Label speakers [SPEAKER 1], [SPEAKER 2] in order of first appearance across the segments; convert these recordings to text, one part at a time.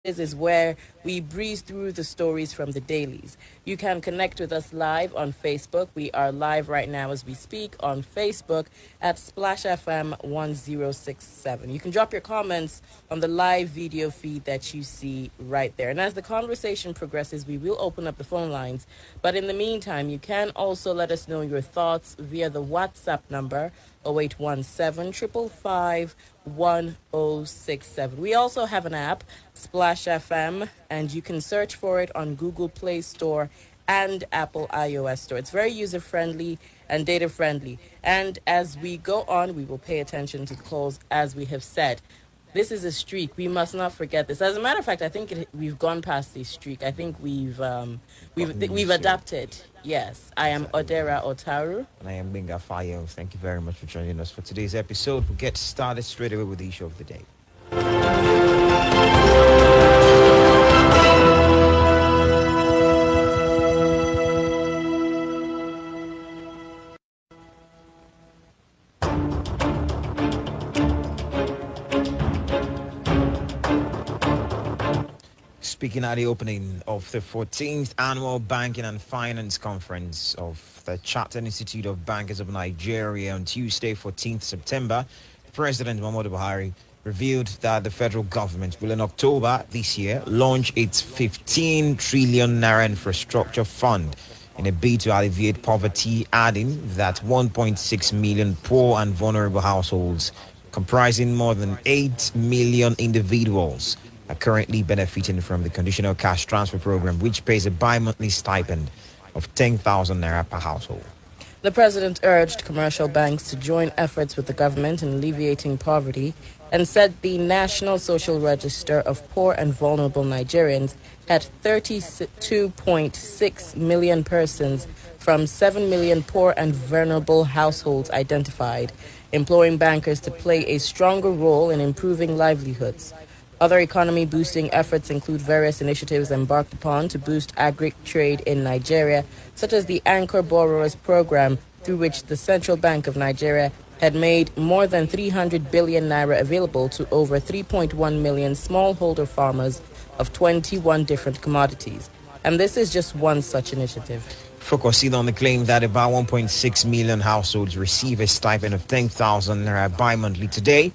[SPEAKER 1] is where we breeze through the stories from the dailies. You can connect with us live on Facebook. We are live right now as we speak on Facebook at Splash FM 1067. You can drop your comments on the live video feed that you see right there. And as the conversation progresses, we will open up the phone lines. But in the meantime, you can also let us know your thoughts via the WhatsApp number 0817 555 1067. We also have an app, Splash FM, and you can search for it on Google Play Store and Apple iOS Store. It's very user friendly and data friendly. And as we go on, we will pay attention to the calls as we have said. This is a streak. We must not forget this. As a matter of fact, I think we've gone past this streak. I think we've adapted. Yes, I am Odera Otaru.
[SPEAKER 2] And I am Binga Fayo. Thank you very much for joining us for today's episode. We'll get started straight away with the issue of the day. Speaking at the opening of the 14th Annual Banking and Finance Conference of the Chartered Institute of Bankers of Nigeria on Tuesday, 14th September, President Muhammadu Buhari revealed that the federal government will in October this year launch its 15 trillion naira infrastructure fund in a bid to alleviate poverty, adding that 1.6 million poor and vulnerable households comprising more than 8 million individuals are currently benefiting from the conditional cash transfer program, which pays a bi-monthly stipend of 10,000 naira per household.
[SPEAKER 1] The president urged commercial banks to join efforts with the government in alleviating poverty and said the National Social Register of Poor and Vulnerable Nigerians had 32.6 million persons from 7 million poor and vulnerable households identified, imploring bankers to play a stronger role in improving livelihoods. Other economy-boosting efforts include various initiatives embarked upon to boost agri-trade in Nigeria, such as the Anchor Borrowers Program, through which the Central Bank of Nigeria had made more than 300 billion naira available to over 3.1 million smallholder farmers of 21 different commodities. And this is just one such initiative.
[SPEAKER 2] Focusing on the claim that about 1.6 million households receive a stipend of 10,000 naira bi-monthly today,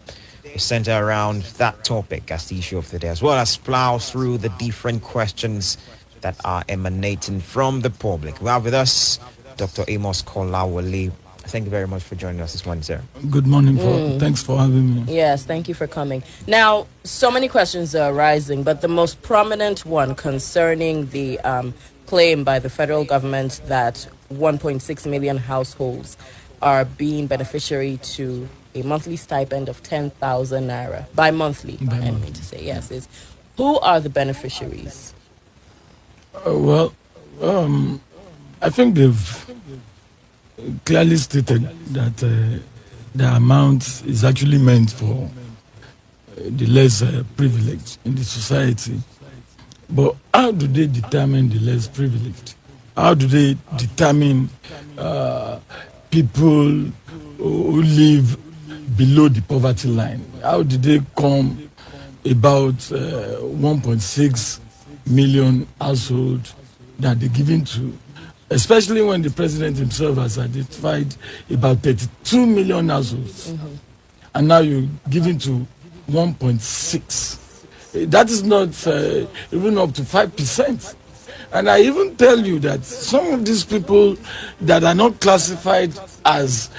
[SPEAKER 2] center around that topic as the issue of the day, as well as plow through the different questions that are emanating from the public. We have with us Dr. AMOS KOLAWOLE. Thank you very much for joining us this morning, sir.
[SPEAKER 3] Good morning. Thanks for having me.
[SPEAKER 1] Yes, thank you for coming. Now, so many questions are arising, but the most prominent one concerning the claim by the federal government that 1.6 million households are being beneficiary to a monthly stipend of 10,000 naira bi-monthly. I mean to say, yes, is who are the beneficiaries?
[SPEAKER 3] I think they've clearly stated that the amount is actually meant for the less privileged in the society. But how do they determine the less privileged? How do they determine people who live below the poverty line? How did they come about 1.6 million households that they're giving to, especially when the president himself has identified about 32 million households, and now you're giving to 1.6. That is not even up to 5%. And I even tell you that some of these people that are not classified as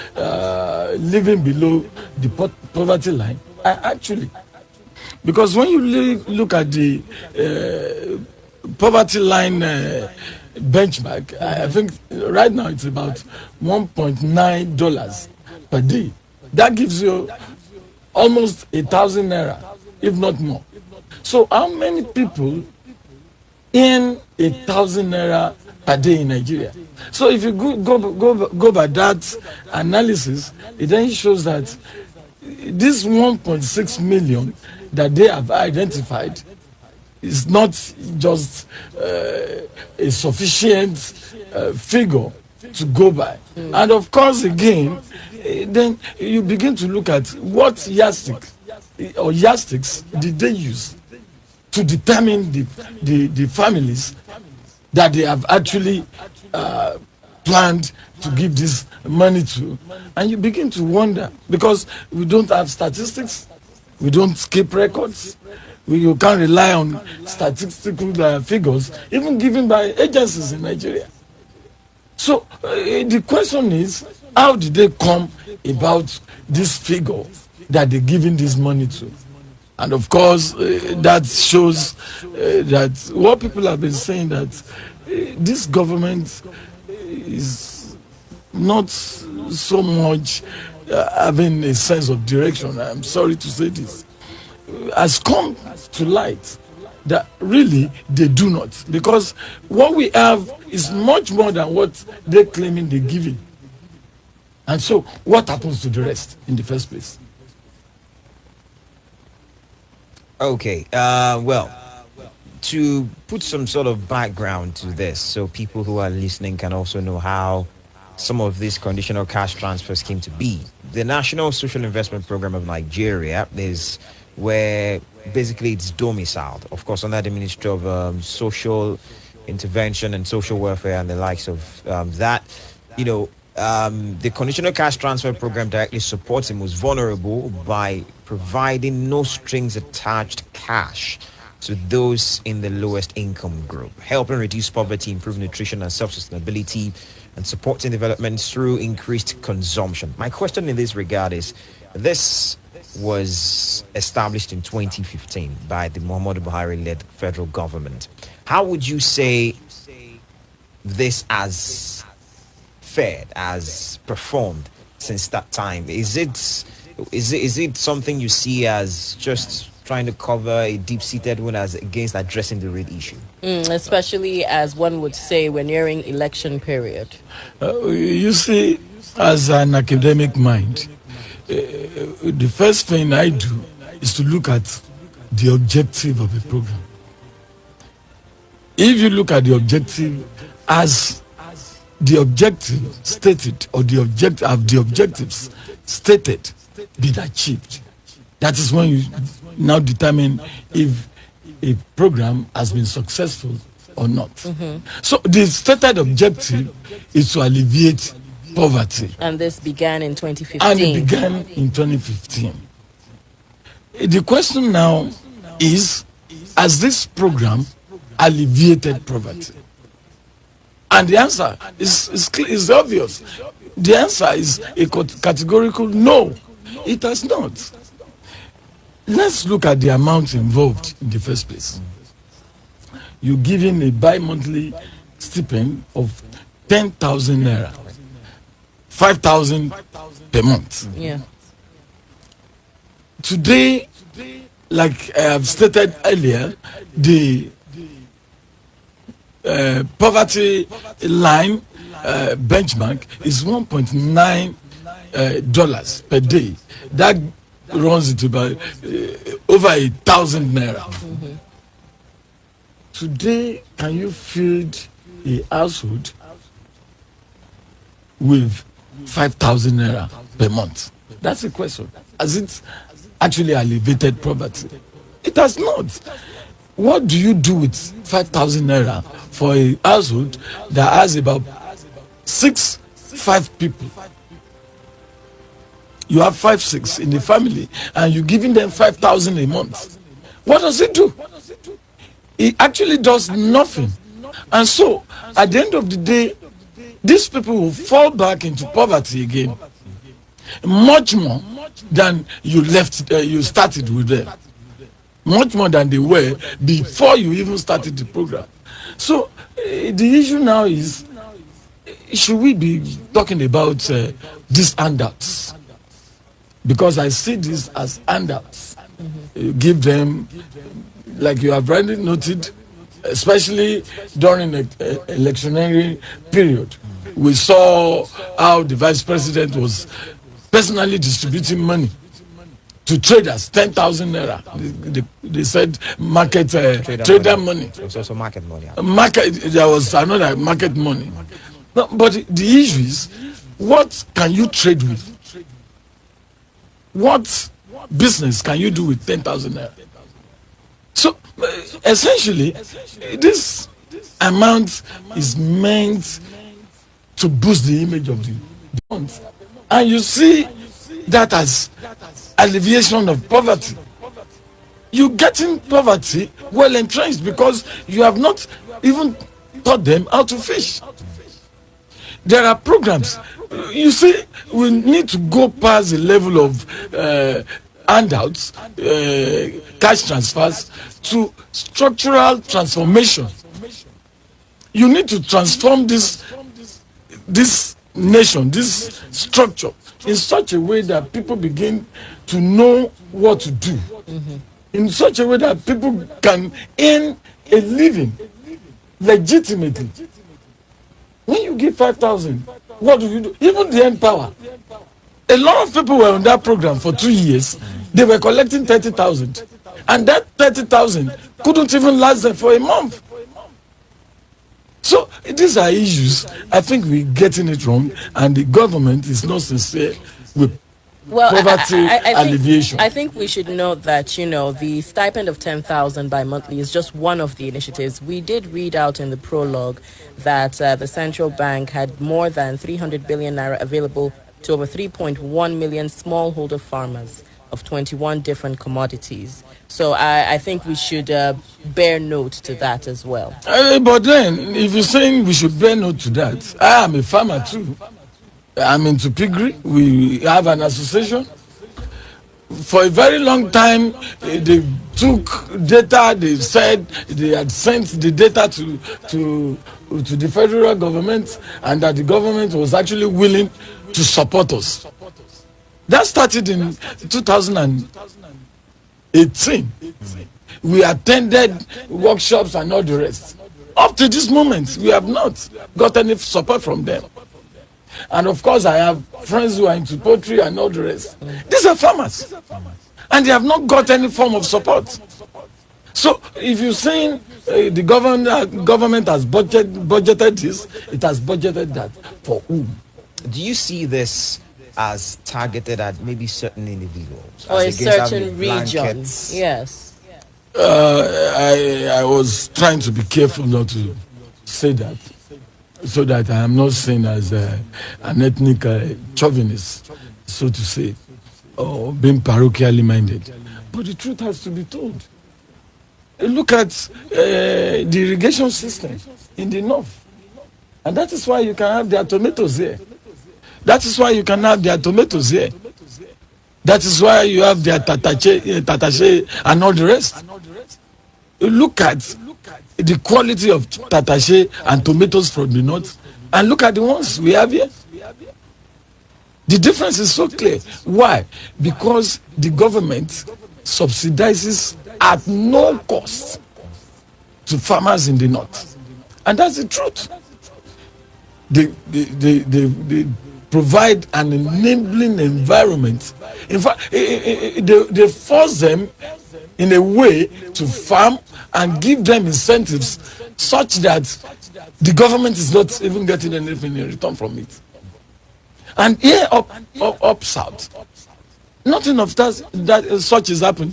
[SPEAKER 3] living below the poverty line are actually, because when you look at the poverty line benchmark, I think right now it's about $1.9 per day. That gives you almost 1,000 naira, if not more. So how many people in 1,000 naira per day in Nigeria? So if you go by that analysis, it then shows that this 1.6 million that they have identified is not just a sufficient figure to go by. And of course, again, then you begin to look at what yardsticks did they use to determine the families that they have actually planned to give this money to. And you begin to wonder, because we don't have statistics, we don't keep records, you can't rely on statistical figures, even given by agencies in Nigeria. So the question is, how did they come about this figure that they're giving this money to? And of course, that shows that what people have been saying, that this government is not so much having a sense of direction. I'm sorry to say this. Has come to light that really they do not. Because what we have is much more than what they're claiming they're giving. And so, what happens to the rest in the first place?
[SPEAKER 2] Okay, well, to put some sort of background to this, so people who are listening can also know how some of these conditional cash transfers came to be. The National Social Investment Program of Nigeria is where basically it's domiciled, of course, under the Ministry of Social Intervention and Social Welfare and the likes of that. The conditional cash transfer program directly supports the most vulnerable by providing no strings attached cash to those in the lowest income group, helping reduce poverty, improve nutrition and self-sustainability, and supporting development through increased consumption. My question in this regard is, this was established in 2015 by the Muhammadu Buhari-led federal government. How would you say this has fared, as performed since that time? Is it something you see as just trying to cover a deep-seated one as against addressing the real issue?
[SPEAKER 1] Especially as one would say we're nearing election period.
[SPEAKER 3] You see, as an academic mind, the first thing I do is to look at the objective of the program. If you look at the objective as the objective stated, or the objectives stated been achieved, that is when you now determine if a program has been successful or not. So the stated objective is to alleviate poverty.
[SPEAKER 1] And this began in 2015.
[SPEAKER 3] And it began in 2015. The question now is, has this program alleviated poverty? And the answer is obvious. The answer is a categorical no. It has not. Let's look at the amount involved in the first place. You're giving a bi-monthly stipend of 10,000 naira, 5,000 per month.
[SPEAKER 1] Yeah.
[SPEAKER 3] Today, like I have stated earlier, the poverty line benchmark is $1.9 per day. That runs it about over 1,000 naira. Today, can you feed a household with 5,000 naira per month? That's the question. Has it actually alleviated poverty? It has not. What do you do with 5,000 naira for a household that has about 5 people? You have 5, 6 in the family, and you're giving them 5,000 a month. What does it do? It actually does nothing. And so, at the end of the day, these people will fall back into poverty again, much more than you started with them, much more than they were before you even started the program. So, the issue now is, should we be talking about these handouts? Because I see this as handouts. You give them, like you have already noted, especially during the electionary period. We saw how the vice president was personally distributing money to traders, 10,000 naira. They said market trader money.
[SPEAKER 2] It was also market money.
[SPEAKER 3] There was another market money. No, but the issue is, what can you trade with? What business can you do with 10,000 naira? So essentially, this amount is meant to boost the image of the funds. And you see that as alleviation of poverty. You getting poverty well entrenched because you have not even taught them how to fish. There are programs. You see, we need to go past the level of handouts, cash transfers, to structural transformation. You need to transform this nation, this structure, in such a way that people begin to know what to do. In such a way that people can earn a living legitimately. When you give 5,000, what do you do? Even the Empower. A lot of people were on that program for 2 years. They were collecting 30,000. And that 30,000 couldn't even last them for a month. So these are issues. I think we're getting it wrong, and the government is not sincere with poverty alleviation.
[SPEAKER 1] I think we should note that, the stipend of 10,000 bi-monthly is just one of the initiatives. We did read out in the prologue that the central bank had more than 300 billion naira available to over 3.1 million smallholder farmers of 21 different commodities. So I think we should bear note to that as well.
[SPEAKER 3] But then, if you're saying we should bear note to that, I am a farmer too. I'm into piggery. We have an association. For a very long time, they took data. They said they had sent the data to the federal government, and that the government was actually willing to support us. That started in 2018. We attended workshops and all the rest. Up to this moment, we have not got any support from them. And of course, I have friends who are into poultry and all the rest. These are farmers, and they have not got any form of support. So if you're saying the government has budgeted this, it has budgeted that for whom?
[SPEAKER 2] Do you see this as targeted at maybe certain individuals?
[SPEAKER 1] Or a certain region? Yes.
[SPEAKER 3] I was trying to be careful not to say that, so that I am not seen as an ethnic chauvinist, so to say, or being parochially minded. But the truth has to be told. Look at the irrigation system in the north. And that is why you can have their tomatoes here. That is why you can have their tomatoes here. That is why you have their tatache and all the rest. Look at the quality of tatache and tomatoes from the north, and look at the ones we have here. The difference is so clear. Why? Because the government subsidizes at no cost to farmers in the north. And that's the truth. They provide an enabling environment. In fact, they force them in a way to farm and give them incentives such that the government is not even getting anything in return from it. And here up south, nothing of that such is happening.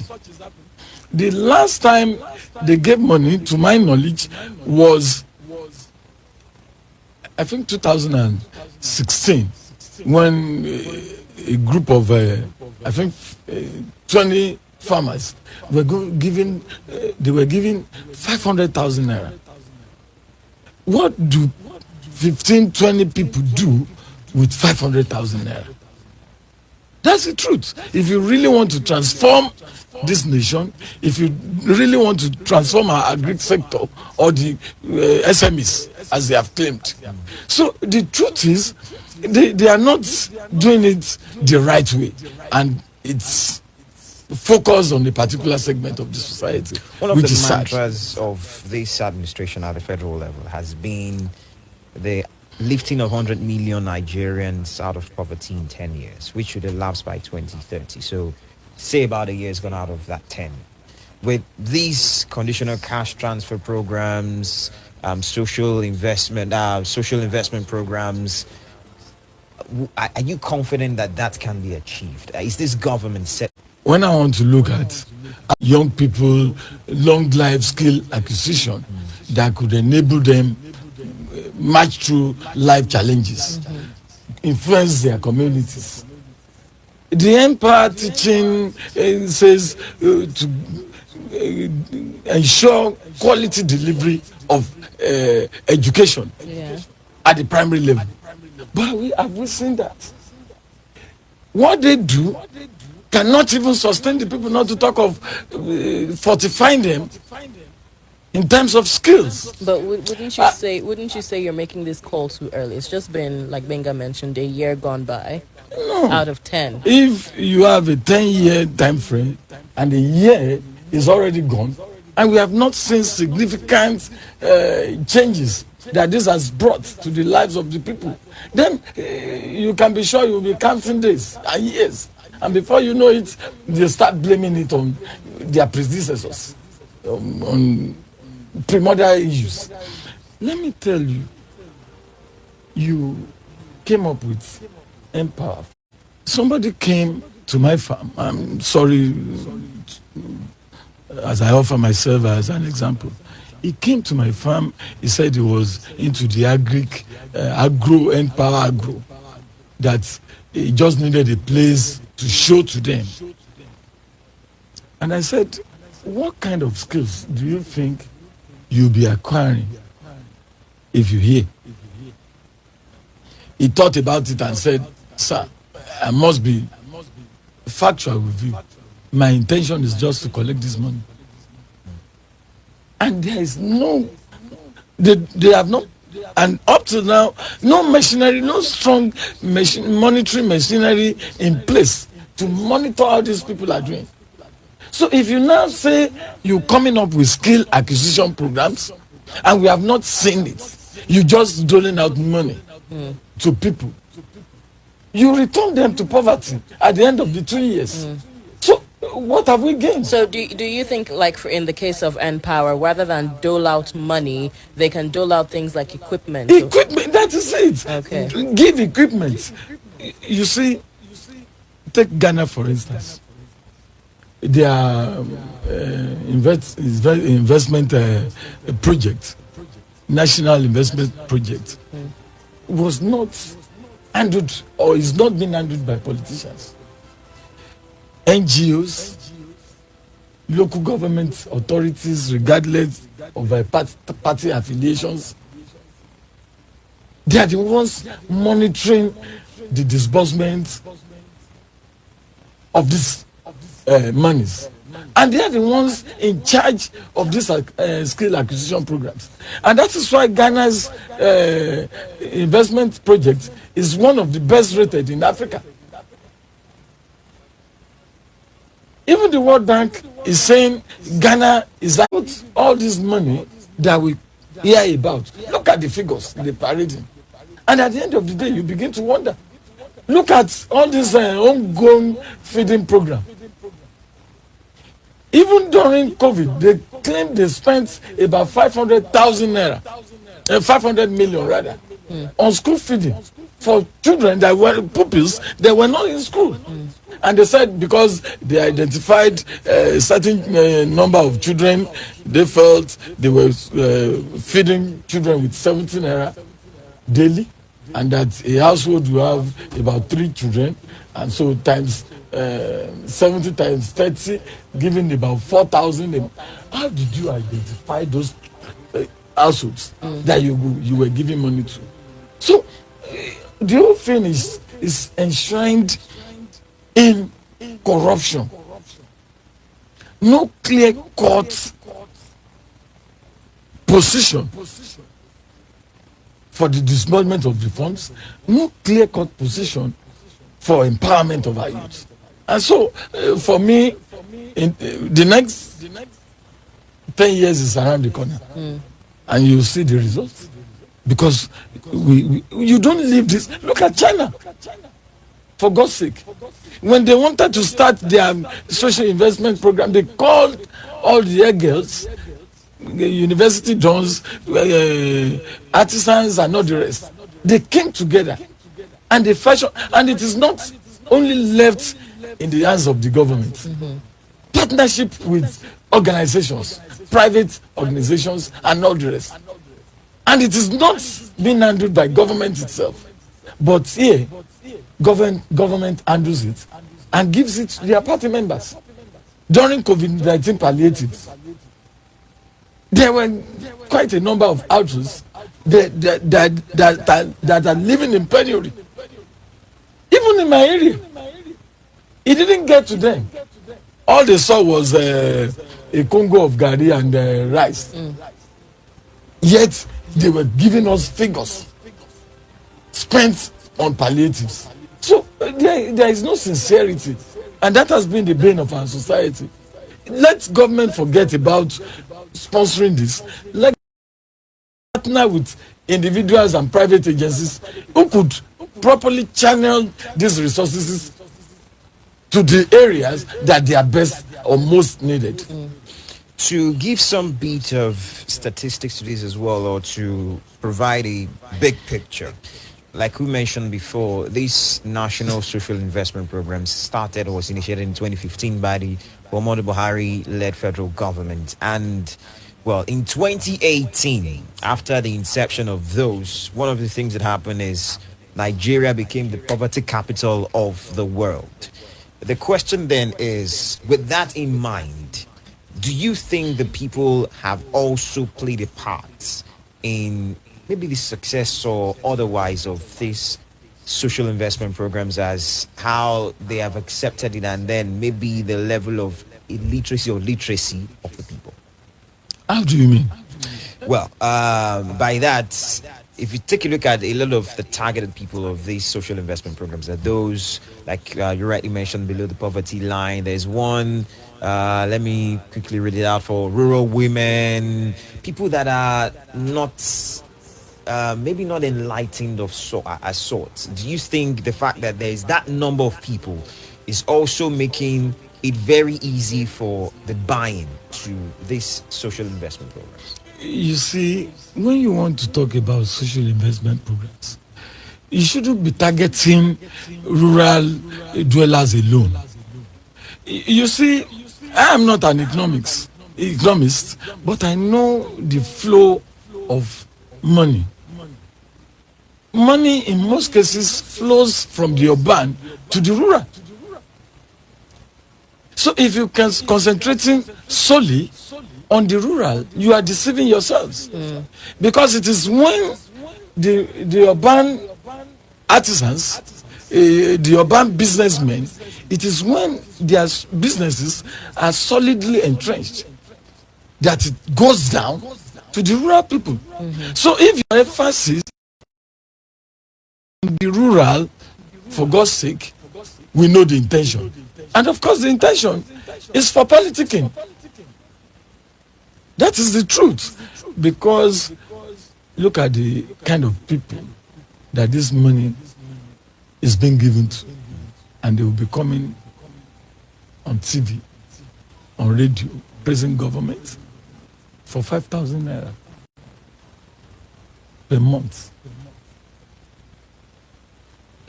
[SPEAKER 3] The last time they gave money, to my knowledge, was I think 2016, when a group of I think 20 farmers were given 500,000 naira. What do 15-20 people do with 500,000 naira? That's the truth. If you really want to transform this nation, if you really want to transform our agri sector or the SMEs, as they have claimed. So the truth is, they are not doing it the right way, and it's focused on a particular segment of the society.
[SPEAKER 2] One of
[SPEAKER 3] which
[SPEAKER 2] the
[SPEAKER 3] is
[SPEAKER 2] mantras
[SPEAKER 3] sad.
[SPEAKER 2] of this administration at the federal level has been the lifting of 100 million Nigerians out of poverty in 10 years, which should elapse by 2030. So say about a year is gone out of that 10. With these conditional cash transfer programs, social investment programs, are you confident that that can be achieved? Is this government set?
[SPEAKER 3] When I want to look at young people long life skill acquisition that could enable them march through life challenges, influence their communities. The Empire teaching says to ensure quality delivery of education at the primary level. But have we seen that? What they do cannot even sustain the people, not to talk of fortifying them in terms of skills.
[SPEAKER 1] But wouldn't you say you're making this call too early? It's just been, like Benga mentioned, a year gone by.
[SPEAKER 3] No.
[SPEAKER 1] Out of 10.
[SPEAKER 3] If you have a 10-year time frame and a year is already gone, and we have not seen significant changes that this has brought to the lives of the people, then you can be sure you will be counting days and years. And before you know it, they start blaming it on their predecessors, on primordial issues. Let me tell you, you came up with Empower. Somebody came to my farm. I'm sorry, as I offer myself as an example. He came to my farm. He said he was into the agro, Empower Agro, that he just needed a place to show to them. And I said, what kind of skills do you think you'll be acquiring if you're here? He thought about it and said, sir, I must be factual with you. My intention is just to collect this money. And there is no, they have not, and up to now, no machinery, no strong monitoring machinery in place to monitor how these people are doing. So if you now say you're coming up with skill acquisition programs, and we have not seen it, you just doling out money to people, you return them to poverty at the end of the 2 years. So what have we gained?
[SPEAKER 1] So do you think, like in the case of Empower, rather than dole out money, they can dole out things like equipment?
[SPEAKER 3] Equipment, that is it.
[SPEAKER 1] Okay.
[SPEAKER 3] Give equipment. You see, take Ghana for instance. Their investment project, national investment project, was not handled or is not being handled by politicians. NGOs, local government authorities, regardless of their party affiliations, they are the ones monitoring the disbursement of these monies. And they are the ones in charge of this skill acquisition programs. And that is why Ghana's investment project is one of the best rated in Africa. Even the World Bank is saying Ghana is out all this money that we hear about. Look at the figures they're parading. And at the end of the day, you begin to wonder. Look at all this ongoing feeding program. Even during COVID, they claimed they spent about 500,000 naira, 500 million rather, on school feeding for children that were pupils that were not in school. And they said because they identified a certain number of children, they felt they were feeding children with 17 naira daily, and that a household will have about 3 children, and so times 70 times 30, giving about 4,000. How did you identify those households that you were giving money to? So the whole thing is enshrined in corruption. No clear-cut position for the disbursement of the funds, no clear-cut position for empowerment of our youth. And so, for me, in the next 10 years is around the corner, and you see the results. Because you don't leave this. Look at China, for God's sake. When they wanted to start their social investment program, they called all the girls, university dons, artisans, and all the rest. They came together, and they fashioned, and it is not only left in the hands of the government. partnership with organizations, private organizations, and all the rest. And it is not being handled by government itself, but here, government handles it and gives it to their party members. During COVID-19 palliatives, there were quite a number of houses that are living in penury. Even in my area, it didn't get to them. All they saw was a Congo of gari and rice. Yet they were giving us figures spent on palliatives. So there is no sincerity, and that has been the bane of our society. Let government forget about sponsoring this. Let partner with individuals and private agencies who could properly channel these resources to the areas that they are best or most needed.
[SPEAKER 2] To give some bit of statistics to this as well, or to provide a big picture, like we mentioned before, this National Social Investment Program started or was initiated in 2015 by the Muhammadu Buhari-led federal government. And, well, in 2018, after the inception of those, one of the things that happened is Nigeria became the poverty capital of the world. The question then is, with that in mind, do you think the people have also played a part in maybe the success or otherwise of these social investment programs, as how they have accepted it, and then maybe the level of illiteracy or literacy of the people?
[SPEAKER 3] How do you mean?
[SPEAKER 2] Well, by that, if you take a look at a lot of the targeted people of these social investment programs, are those, like you rightly mentioned, below the poverty line. There's one, let me quickly read it out, for rural women, people that are not, maybe not enlightened of as sorts. Do you think the fact that there's that number of people is also making it very easy for the buy-in to these social investment programs?
[SPEAKER 3] You see, when you want to talk about social investment programs, you shouldn't be targeting rural dwellers alone. You see, I am not an economist, but I know the flow of money. Money in most cases flows from the urban to the rural. So if you can concentrating solely on the rural, you are deceiving yourselves. Because it is when the urban artisans, the urban businessmen, it is when their businesses are solidly entrenched that it goes down to the rural people. So if your emphasis on the rural, for God's sake, we know the intention. And of course the intention is for politicking. That is the truth, because look at the kind of people that this money is being given to, and they will be coming on TV, on radio, praising government for 5,000 naira per month.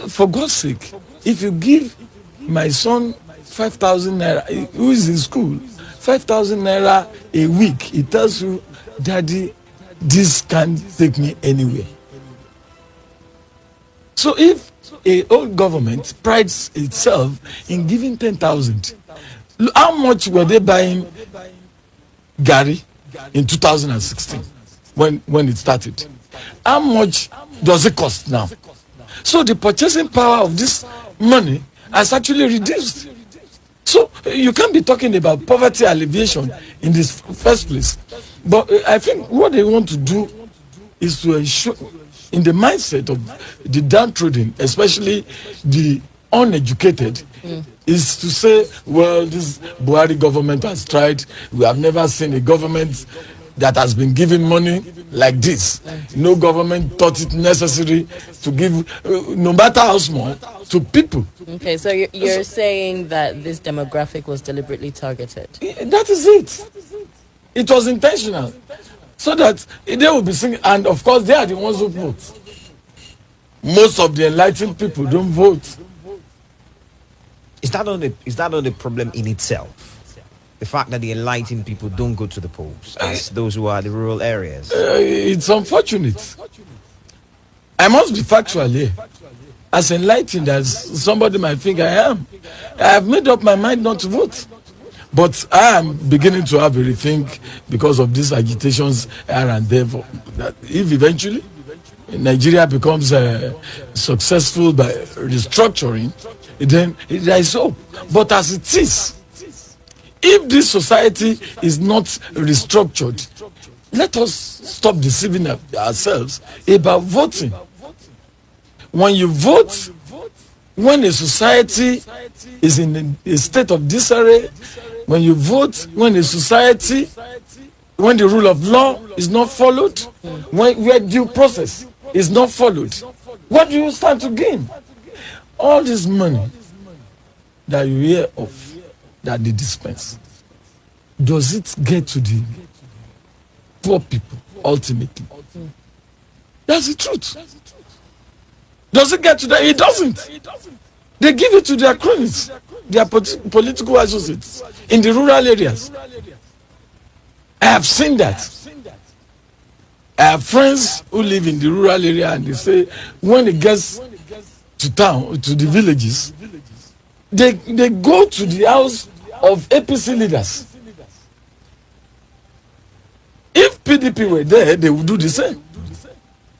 [SPEAKER 3] For God's sake, if you give my son 5,000 naira, who is in school, 5,000 naira a week, he tells you, Daddy, this can't take me anywhere. So if a old government prides itself in giving 10,000, how much were they buying gari in 2016 when it started? How much does it cost now? So the purchasing power of this money has actually reduced. So you can't be talking about poverty alleviation in this first place. But I think what they want to do is to ensure, in the mindset of the downtrodden, especially the uneducated, is to say, well, this Buhari government has tried. We have never seen a government that has been giving money like this. No government thought it necessary to give, no matter how small, to people.
[SPEAKER 1] Okay, so you're saying that this demographic was deliberately targeted?
[SPEAKER 3] That is it. It was intentional, so that they will be singing, and of course they are the ones who vote. Most of the enlightened people don't vote.
[SPEAKER 2] Is that not the problem in itself? the fact that the enlightened people don't go to the polls as those who are the rural areas?
[SPEAKER 3] It's unfortunate. I must be factual here. As enlightened as somebody might think I am, I have made up my mind not to vote. But I am beginning to have a rethink because of these agitations here and there. That if eventually Nigeria becomes successful by restructuring, then there is hope. But as it is, if this society is not restructured, let us stop deceiving ourselves about voting. When you vote, when a society is in a state of disarray, when you vote, when a society, when the rule of law is not followed, where due process is not followed, what do you stand to gain? All this money that you hear of, that they dispense, does it get to the poor people ultimately? That's the truth. Does it get to them? It doesn't. They give it to their cronies, their political associates in the rural areas. I have seen that. I have friends who live in the rural area, and they say when it gets to town, to the villages, they go to the house of APC leaders. If PDP were there, they would do the same.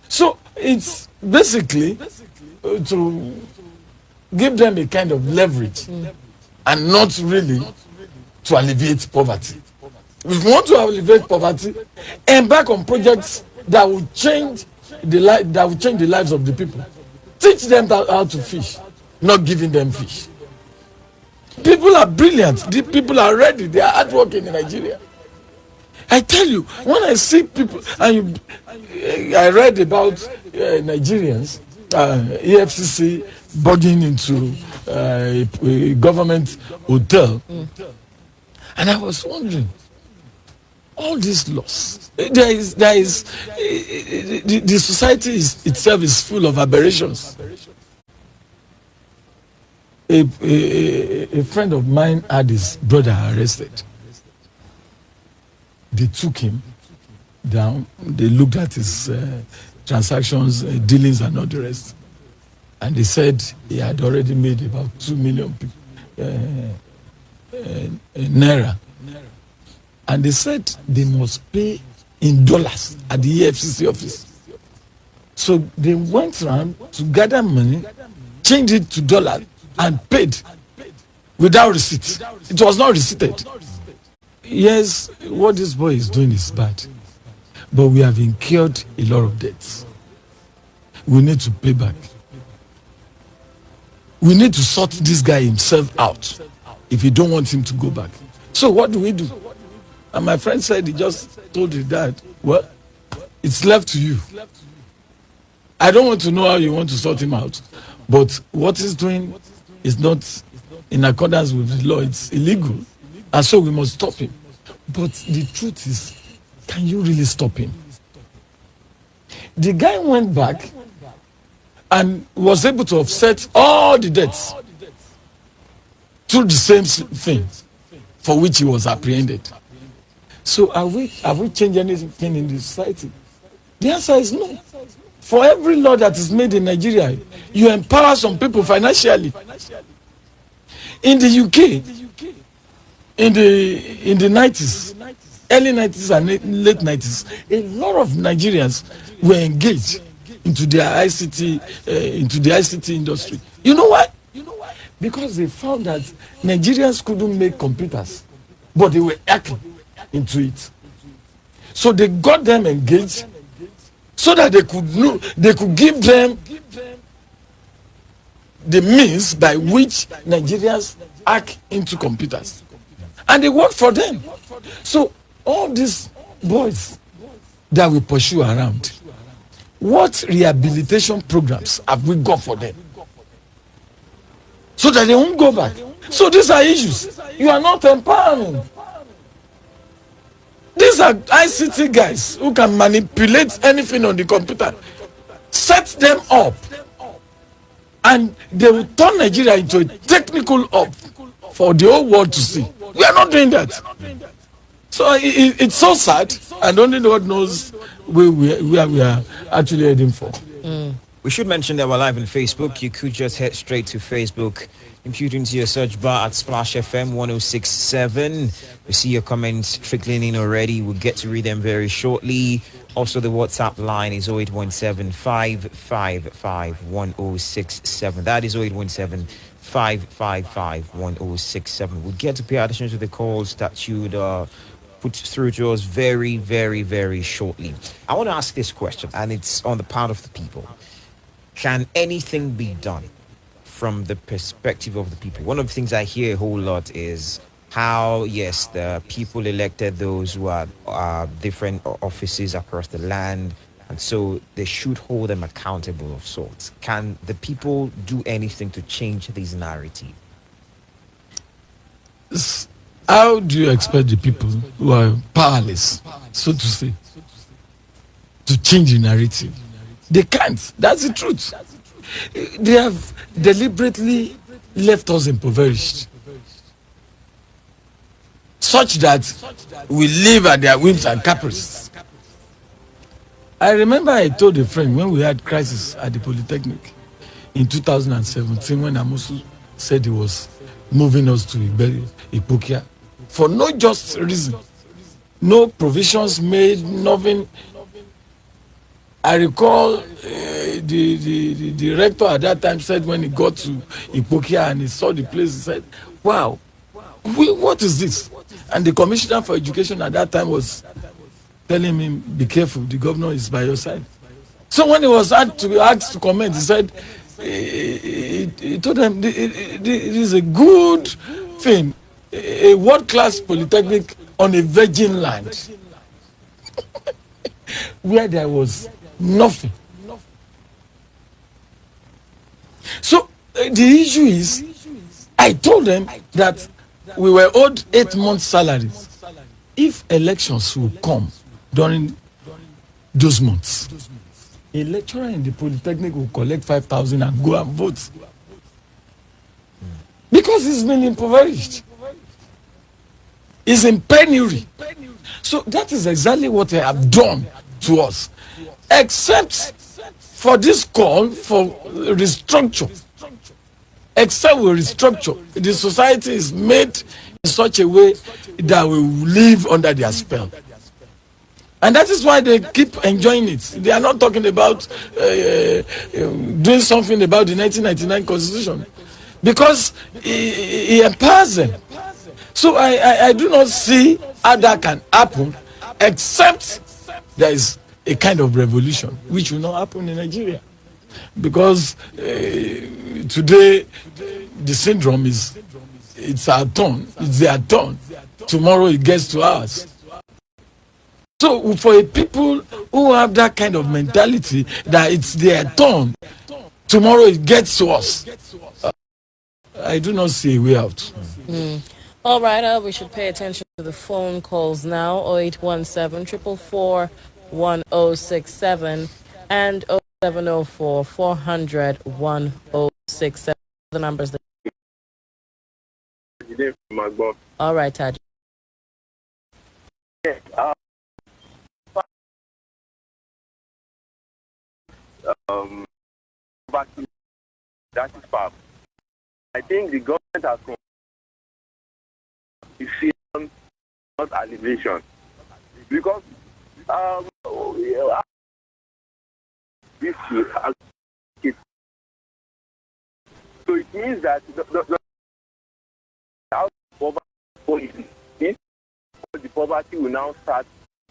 [SPEAKER 3] So it's basically to give them a kind of leverage and not really to alleviate poverty. If we want to alleviate poverty, embark on projects that will change the lives of the people. Teach them how to fish, not giving them fish. People are brilliant. The people are ready. They are hardworking in Nigeria. I tell you, when I see people, and I read about Nigerians, EFCC bugging into a government hotel, and I was wondering, all this loss, the society itself is full of aberrations. A friend of mine had his brother arrested. They took him down. They looked at his transactions, dealings, and all the rest. And they said he had already made about 2 million naira. And they said they must pay in dollars at the EFCC office. So they went around to gather money, changed it to dollars, and paid without receipt. It was not receipted. Yes, what this boy is doing is bad, but we have incurred a lot of debts. We need to pay back. We need to sort this guy himself out if you don't want him to go back. So what do we do? And my friend said, he just told his dad, well, it's left to you. I don't want to know how you want to sort him out, but what he's doing is not in accordance with the law. It's illegal. And so we must stop him. But the truth is, can you really stop him? The guy went back and was able to offset all the debts through the same thing for which he was apprehended. So have we changed anything in the society? The answer is no. For every law that is made in Nigeria, you empower some people financially. In the UK, in the 90s, early 90s and late 90s, a lot of Nigerians were engaged into the ICT industry. You know why? Because they found that Nigerians couldn't make computers, but they were hacking into it. So they got them engaged so that they could give them the means by which Nigerians hack into computers. And they work for them. So all these boys that we pursue around, what rehabilitation programs have we got for them? So that they won't go back. So these are issues. You are not empowering. These are ICT guys who can manipulate anything on the computer. Set them up. And they will turn Nigeria into a technical hub for the whole world to see. We are not doing that. So it's so sad, and only God knows where we are actually heading for.
[SPEAKER 2] We should mention that we're live on Facebook. You could just head straight to Facebook, impute into your search bar at Splash FM 1067. We see your comments trickling in already. We'll get to read them very shortly. Also, the WhatsApp line is 0817 555 1067. That is 0817 555 1067. We'll get to pay attention to the calls that you'd put through to us very, very, very shortly. I want to ask this question, and it's on the part of the people. Can anything be done from the perspective of the people? One of the things I hear a whole lot is how, yes, the people elected those who are different offices across the land, and so they should hold them accountable of sorts. Can the people do anything to change this narrative?
[SPEAKER 3] How do you expect the people who are powerless, so to say, to change the narrative? They can't. That's the truth. They have deliberately left us impoverished, such that we live at their whims and caprices. I remember I told a friend when we had crisis at the Polytechnic in 2017, when AMOS said he was moving us to Ipokia for no just reason, no provisions made, nothing. I recall the director at that time said when he got to Ipokia and he saw the place, he said, wow, what is this? And the commissioner for education at that time was telling him, be careful, the governor is by your side. So when he was asked to comment, he said, he told them, it is a good thing, a world-class polytechnic on a virgin land where there was nothing. So the issue is, I told them that we were owed 8 months' salaries. If elections will come during those months, a lecturer in the Polytechnic will collect 5,000 and go and vote, because he's been impoverished. He's in penury. So that is exactly what they have done to us, except for this call for restructure. Except we restructure, the society is made in such a way that we live under their spell. And that is why they keep enjoying it. They are not talking about doing something about the 1999 Constitution, because he empowers them. So I do not see how that can happen, except there is a kind of revolution, which will not happen in Nigeria. Because today the syndrome is, it's our turn, it's their turn. Tomorrow it gets to us. So for people who have that kind of mentality that it's their turn, tomorrow it gets to us, I do not see a way out.
[SPEAKER 1] All right, we should pay attention to the phone calls now. 0817 444 1067 and 0704 400 1067. The numbers that. All right, Taj.
[SPEAKER 4] That is far. I think the government has come to not alleviation, because this so it means that the poverty will now start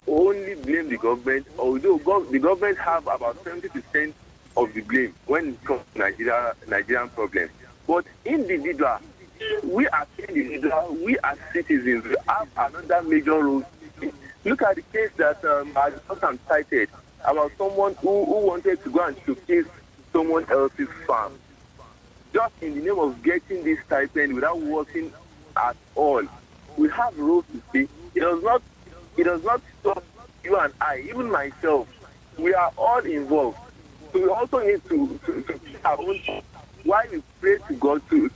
[SPEAKER 4] only blame the government, although the government have about 70% of the blame when it comes to Nigerian problems. But individual, we as individuals, we as citizens, we have another major role. Look at the case that I cited about someone who wanted to go and showcase someone else's farm, just in the name of getting this stipend without working at all. We have roles to play. It does not stop you and I, even myself. We are all involved. So we also need to keep our own why we pray to God to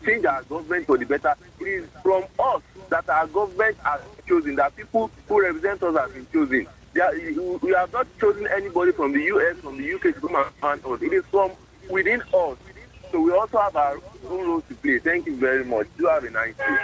[SPEAKER 4] change our government for the better. It is from us that our government has been chosen, that people who represent us have been chosen. We have not chosen anybody from the US, from the UK to come and hand us. It is from within us. So we also have our own role to play. Thank you very much. Do have a nice day.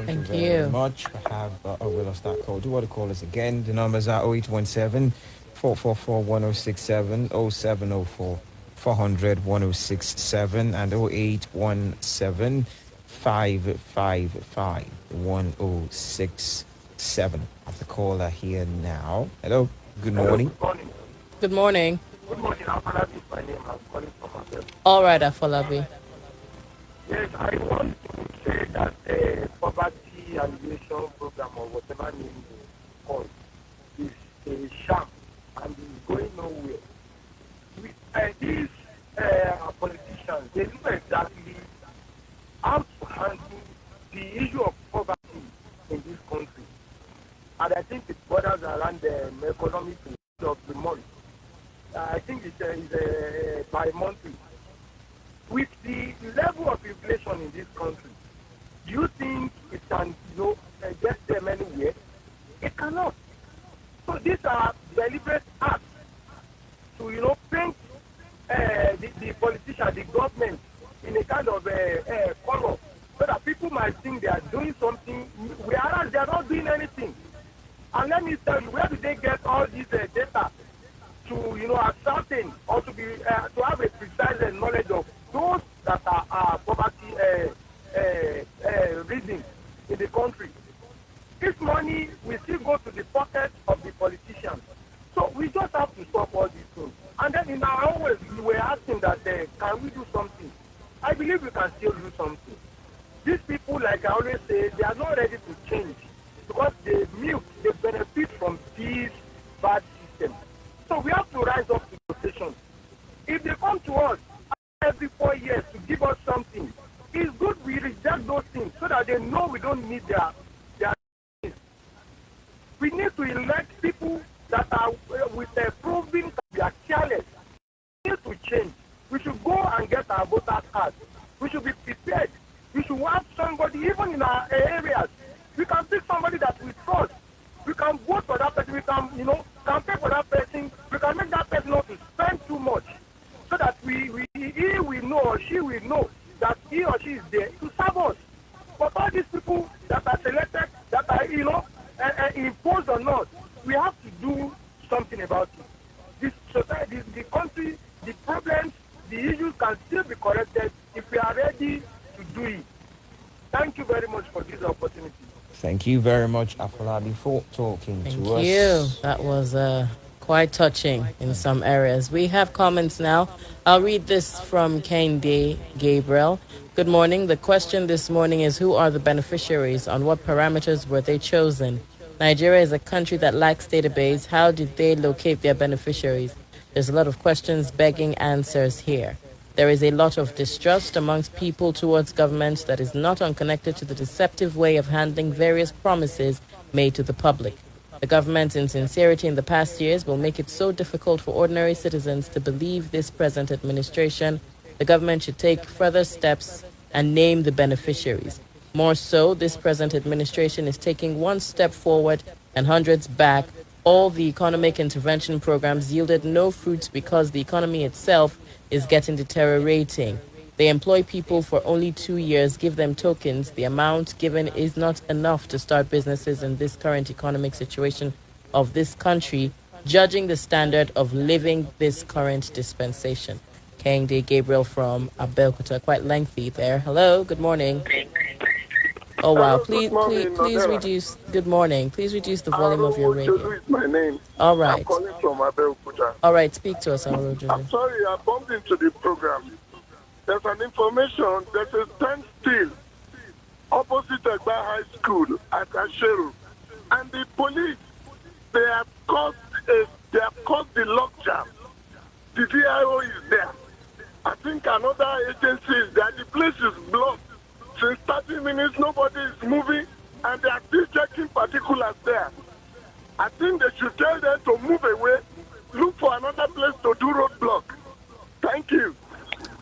[SPEAKER 2] Thank you very much. We have we lost that call. Do you want to call us again? The numbers are 0817 444 1067, 0704 400 1067, and 0817 555 1067. I have the caller here now. Hello. Good morning.
[SPEAKER 1] Good morning.
[SPEAKER 5] Good morning, Afolabi is my name. I'm calling from myself.
[SPEAKER 1] All right, Afolabi.
[SPEAKER 5] Yes, I want to say that the poverty alleviation program or whatever name you call is a sham and is going nowhere. These politicians, they know exactly how to handle the issue of poverty in this country. And I think it borders around the economic of the month. I think it's bi-monthly. With the level of inflation in this country, do you think it can, get them anywhere? It cannot. So these are deliberate acts to, paint the politician, the government, in a kind of color, so that people might think they are doing something, whereas they are not doing anything. And let me tell you, where do they get all this data to, ascertain or to have a precise knowledge of those that are poverty reading in the country? This money will still go to the pocket of the politicians. So we just have to stop all these things. And then in our own ways, we were asking that, can we do something? I believe we can still do something. These people, like I always say, they are not ready to change because they benefit from this bad system. So we have to rise up to the occasion. If they come to us every 4 years to give us something, it's good we reject those things so that they know we don't need their things. We need to elect people that are with a proven they are careless. We need to change. We should go and get our voter cards. We should be prepared. We should have somebody, even in our areas. We can pick somebody that we trust. We can vote for that person. We can, campaign for that person. We can make that person not to spend too much, so that he will know or she will know that he or she is there to serve us. But all these people that are selected, that are, imposed on us, we have to do something about it. This society, the country, the problems, the issues can still be corrected if we are ready to do it. Thank you very much for this opportunity.
[SPEAKER 2] Thank you very much, Afolabi, for talking to us.
[SPEAKER 1] Thank you. That was quite touching in some areas. We have comments now. I'll read this from Kende Gabriel. Good morning. The question this morning is, who are the beneficiaries? On what parameters were they chosen? Nigeria is a country that lacks database. How did they locate their beneficiaries? There's a lot of questions begging answers here. There is a lot of distrust amongst people towards government that is not unconnected to the deceptive way of handling various promises made to the public. The government's insincerity in the past years will make it so difficult for ordinary citizens to believe this present administration. The government should take further steps and name the beneficiaries. More so, this present administration is taking one step forward and hundreds back. All the economic intervention programs yielded no fruits because the economy itself is getting deteriorating. They employ people for only 2 years, give them tokens. The amount given is not enough to start businesses in this current economic situation of this country, judging the standard of living this current dispensation. Kende Gabriel from Abeokuta, quite lengthy there. Hello, good morning. Oh wow! Please reduce. Good morning. Please reduce the volume of your radio.
[SPEAKER 6] Is my name.
[SPEAKER 1] All right.
[SPEAKER 6] I'm calling from Abeokuta.
[SPEAKER 1] All right. Speak to us, Arojo.
[SPEAKER 6] I'm sorry, I bumped into the program. There's an information. There's a standstill opposite Egba High School at Asheru, and the police they have caused the lockdown. The DIO is there. I think another agency is there. The place is blocked. Since 30 minutes, nobody is moving, and they are still checking particulars there. I think they should tell them to move away, look for another place to do roadblock. Thank you.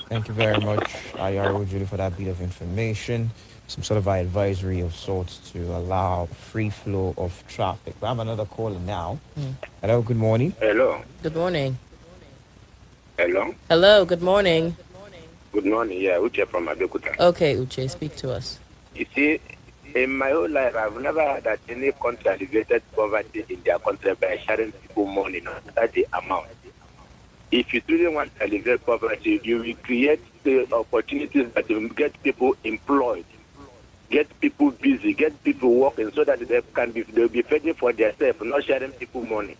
[SPEAKER 2] Thank you very much, Ayaro Julie, for that bit of information. Some sort of advisory of sorts to allow free flow of traffic. We have another caller now. Hello, good morning.
[SPEAKER 7] Hello.
[SPEAKER 1] Good morning.
[SPEAKER 7] Hello.
[SPEAKER 1] Hello, good morning.
[SPEAKER 7] Good morning. Yeah, Uche from Abeokuta.
[SPEAKER 1] Okay, Uche, speak to us.
[SPEAKER 7] You see, in my whole life, I've never had that any country alleviated poverty in their country by sharing people money, not that the amount. If you truly want to alleviate poverty, you will create the opportunities that will get people employed, get people busy, get people working so that they'll be fending for themselves, not sharing people money.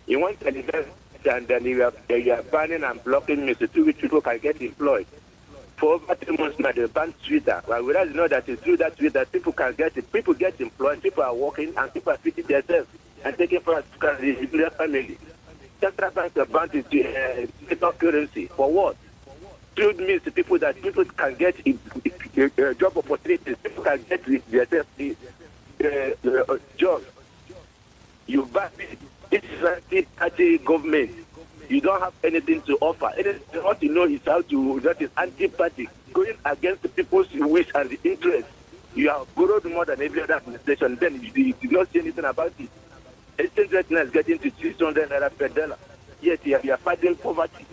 [SPEAKER 7] You want to alleviate, and then you are banning and blocking means to which people can get employed. For over 3 months now, they banned Twitter. Well, we don't know that it's through that Twitter people can get it. People get employed, people are working, and people are feeding themselves and taking from their family. Central banks are banned cryptocurrency. For what? Through means to people that people can get job opportunities, people can get themselves jobs. You ban it. This is anti government. You don't have anything to offer. What you know is how to, that is anti-party, going against the people's wish and the interest. You have borrowed more than every other administration, then you did not see anything about it. Exchange rate now is getting to 600 naira per dollar. Yet you are fighting poverty.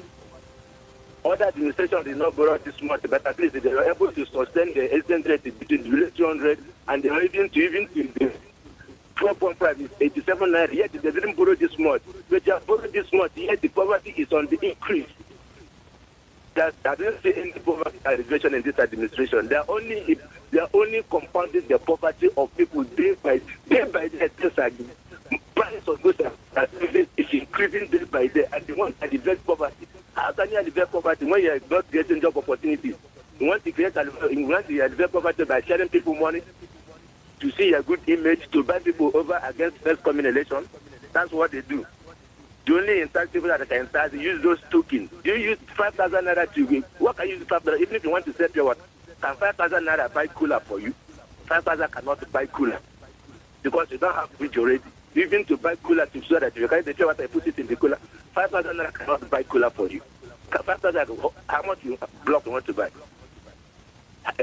[SPEAKER 7] Other administrations did not borrow this much, but at least they were able to sustain the exchange rate between 200 and they were even to 12.5 is 87 naira, yet they didn't borrow this much. But they have borrowed this much, yet the poverty is on the increase. I don't see any poverty alleviation in this administration. They are only compounding the poverty of people day by day. Price of goods is increasing day by day, and they want to alleviate poverty. How can you alleviate poverty when you are not getting job opportunities? You want to alleviate poverty by sharing people money, to see a good image, to buy people over against first coming election. That's what they do. The only intact people that can start use those tokens. You use 5,000 naira to what can you use 5,000? Even if you want to sell your water, can 5,000 naira buy cooler for you? 5,000 cannot buy cooler because you don't have fridge already. Even to buy cooler to show that you carry the pure water, put it in the cooler. 5,000 naira cannot buy cooler for you. 5,000, how much block you want to buy?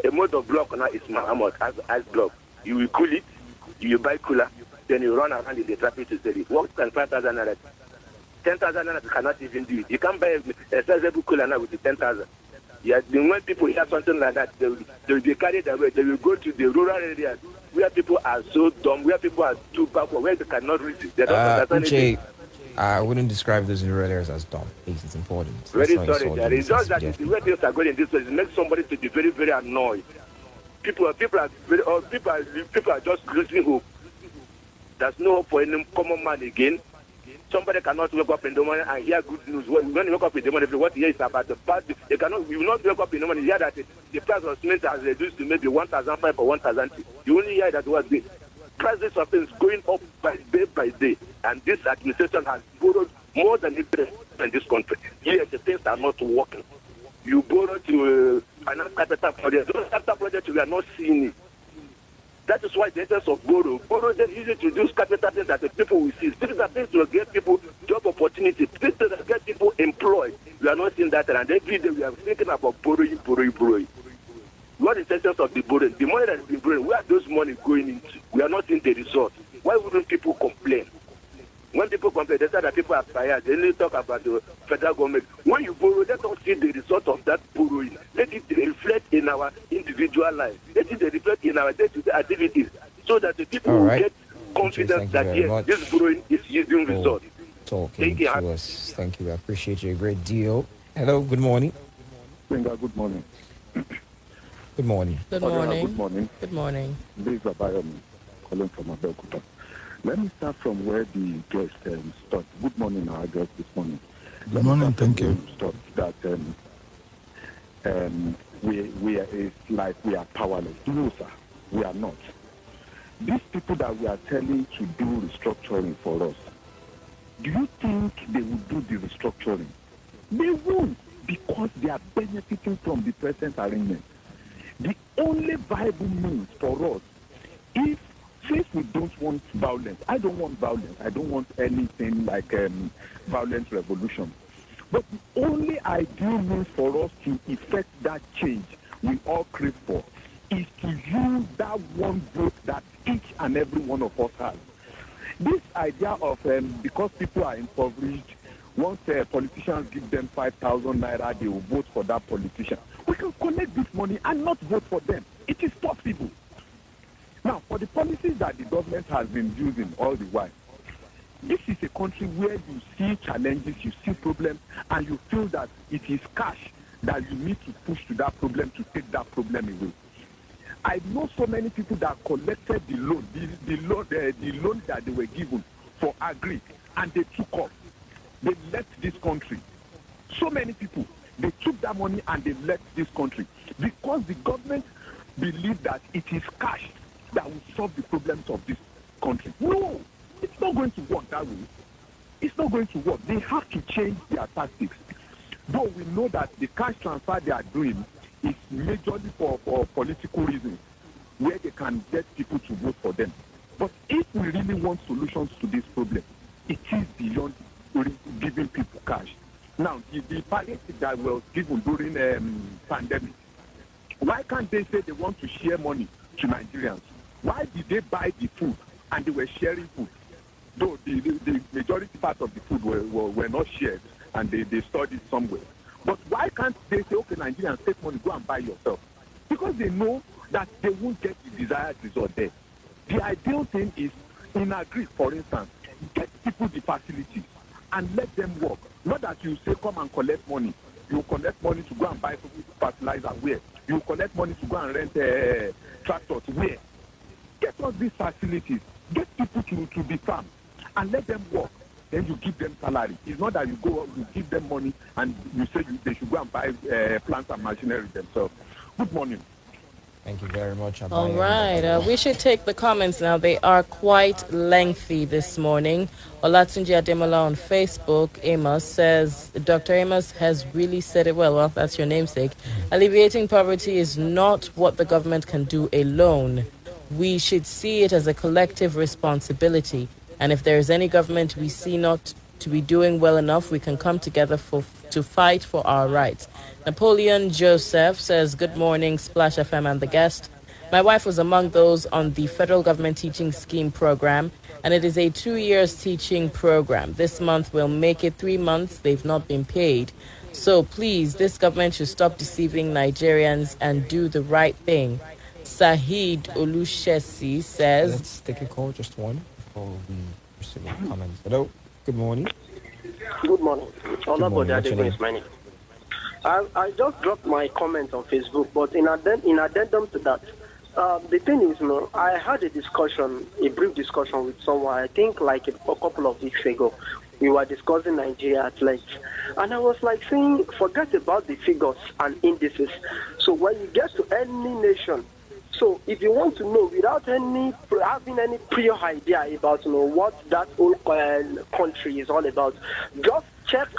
[SPEAKER 7] A mode of block now is how much? As block. You will cool it, you will buy cooler, then you run around in the traffic to sell it. What can 5,000 naira? 10,000 naira you cannot even do it. You can't buy a sizable cooler now with the 10,000. Yeah, when people hear something like that, they will be carried away. They will go to the rural areas where people are so dumb, where people are too backward, where they cannot reach it. They don't understand anything.
[SPEAKER 2] I wouldn't describe those rural areas as dumb. It's important.
[SPEAKER 7] Very sorry, there. It's just that the way things are going in this place, it makes somebody to be very, very annoyed. People are just losing hope. There's no hope for any common man again. Somebody cannot wake up in the morning and hear good news. When you wake up in the morning, what you hear is about the past. You will not wake up in the morning and hear that the price of cement has reduced to maybe 1,500 or 1,000. You only hear that what the prices of things going up by day. And this administration has borrowed more than interest in this country. Yes, the things are not working. You borrow to finance capital projects. Those capital projects, we are not seeing it. That is why the essence of borrow then use it to do capital things that the people will see. These are things to get people job opportunities. Things to get people employed. We are not seeing that, and every day we are thinking about borrowing. What is the essence of the borrowing? The money that has been borrowed, where are those money going into? We are not seeing the result. Why wouldn't people complain? When people complain, they say that people are fired. They only talk about the federal government. When you borrow, let us see the result of that borrowing. Let it reflect in our individual life. Let it reflect in our day-to-day activities, so that the people will get confidence that yes, this borrowing is yielding results.
[SPEAKER 2] Talking to us. Thank you. I appreciate you a great deal. Hello. Good morning.
[SPEAKER 6] Good morning.
[SPEAKER 1] Good morning.
[SPEAKER 6] Good morning.
[SPEAKER 1] Good morning.
[SPEAKER 6] This is Abayomi calling from Abeokuta. Let me start from where the guest started. Good morning, our guest this morning.
[SPEAKER 3] Good morning, thank you.
[SPEAKER 6] That we are, it's like we are powerless. No, sir, we are not. These people that we are telling to do restructuring for us, do you think they will do the restructuring? They won't, because they are benefiting from the present arrangement. The only viable means for us, since we don't want violence, I don't want violence. I don't want anything like violent revolution.
[SPEAKER 8] But the only ideal means for us to effect that change we all crave for is to use that one vote that each and every one of us has. This idea of because people are impoverished, once politicians give them 5,000 naira, they will vote for that politician. We can collect this money and not vote for them. It is possible. Now, for the policies that the government has been using all the while, this is a country where you see challenges, you see problems, and you feel that it is cash that you need to push to that problem to take that problem away. I know so many people that collected the loan, the loan that they were given for agri, and they took off. They left this country. So many people, they took that money and they left this country because the government believed that it is cash that will solve the problems of this country. No, it's not going to work that way. It's not going to work. They have to change their tactics. Though we know that the cash transfer they are doing is majorly for political reasons, where they can get people to vote for them. But if we really want solutions to this problem, it is beyond giving people cash. Now, the palliative that was given during pandemic, why can't they say they want to share money to Nigerians? Why did they buy the food and they were sharing food? Though the majority part of the food were not shared and they stored it somewhere. But why can't they say, okay, Nigerians, take money, go and buy yourself? Because they know that they won't get the desired result there. The ideal thing is, in agri, for instance, get people the facilities and let them work. Not that you say, come and collect money. You collect money to go and buy fertilizer, where? You collect money to go and rent tractors, where? Get us these facilities. Get people to the farm and let them work. Then you give them salary. It's not that you go, you give them money and you say they should go and buy plants and machinery themselves. Good morning.
[SPEAKER 2] Thank you very much.
[SPEAKER 1] All right. We should take the comments now. They are quite lengthy this morning. Olatunji Ademola on Facebook, Amos, says, Dr. Amos has really said it well. Well, that's your namesake. Alleviating poverty is not what the government can do alone. We should see it as a collective responsibility. And if there is any government we see not to be doing well enough, we can come together to fight for our rights. Napoleon Joseph says, good morning, Splash FM and the guest. My wife was among those on the federal government teaching scheme program, and it is a 2 years teaching program. This month will make it 3 months. They've not been paid. So please, this government should stop deceiving Nigerians and do the right thing. Sahid Olushesi says...
[SPEAKER 2] Let's take a call, just one, before we proceed with comments. Hello, good morning.
[SPEAKER 9] Good morning.
[SPEAKER 2] Good morning. What's your name?
[SPEAKER 9] Is my name. I just dropped my comment on Facebook, but in addendum to that, the thing is, I had a brief discussion with someone, I think like a couple of weeks ago. We were discussing Nigeria at length. And I was like saying, forget about the figures and indices. So when you get to any nation, so if you want to know without having any prior idea about what that whole country is all about, just check,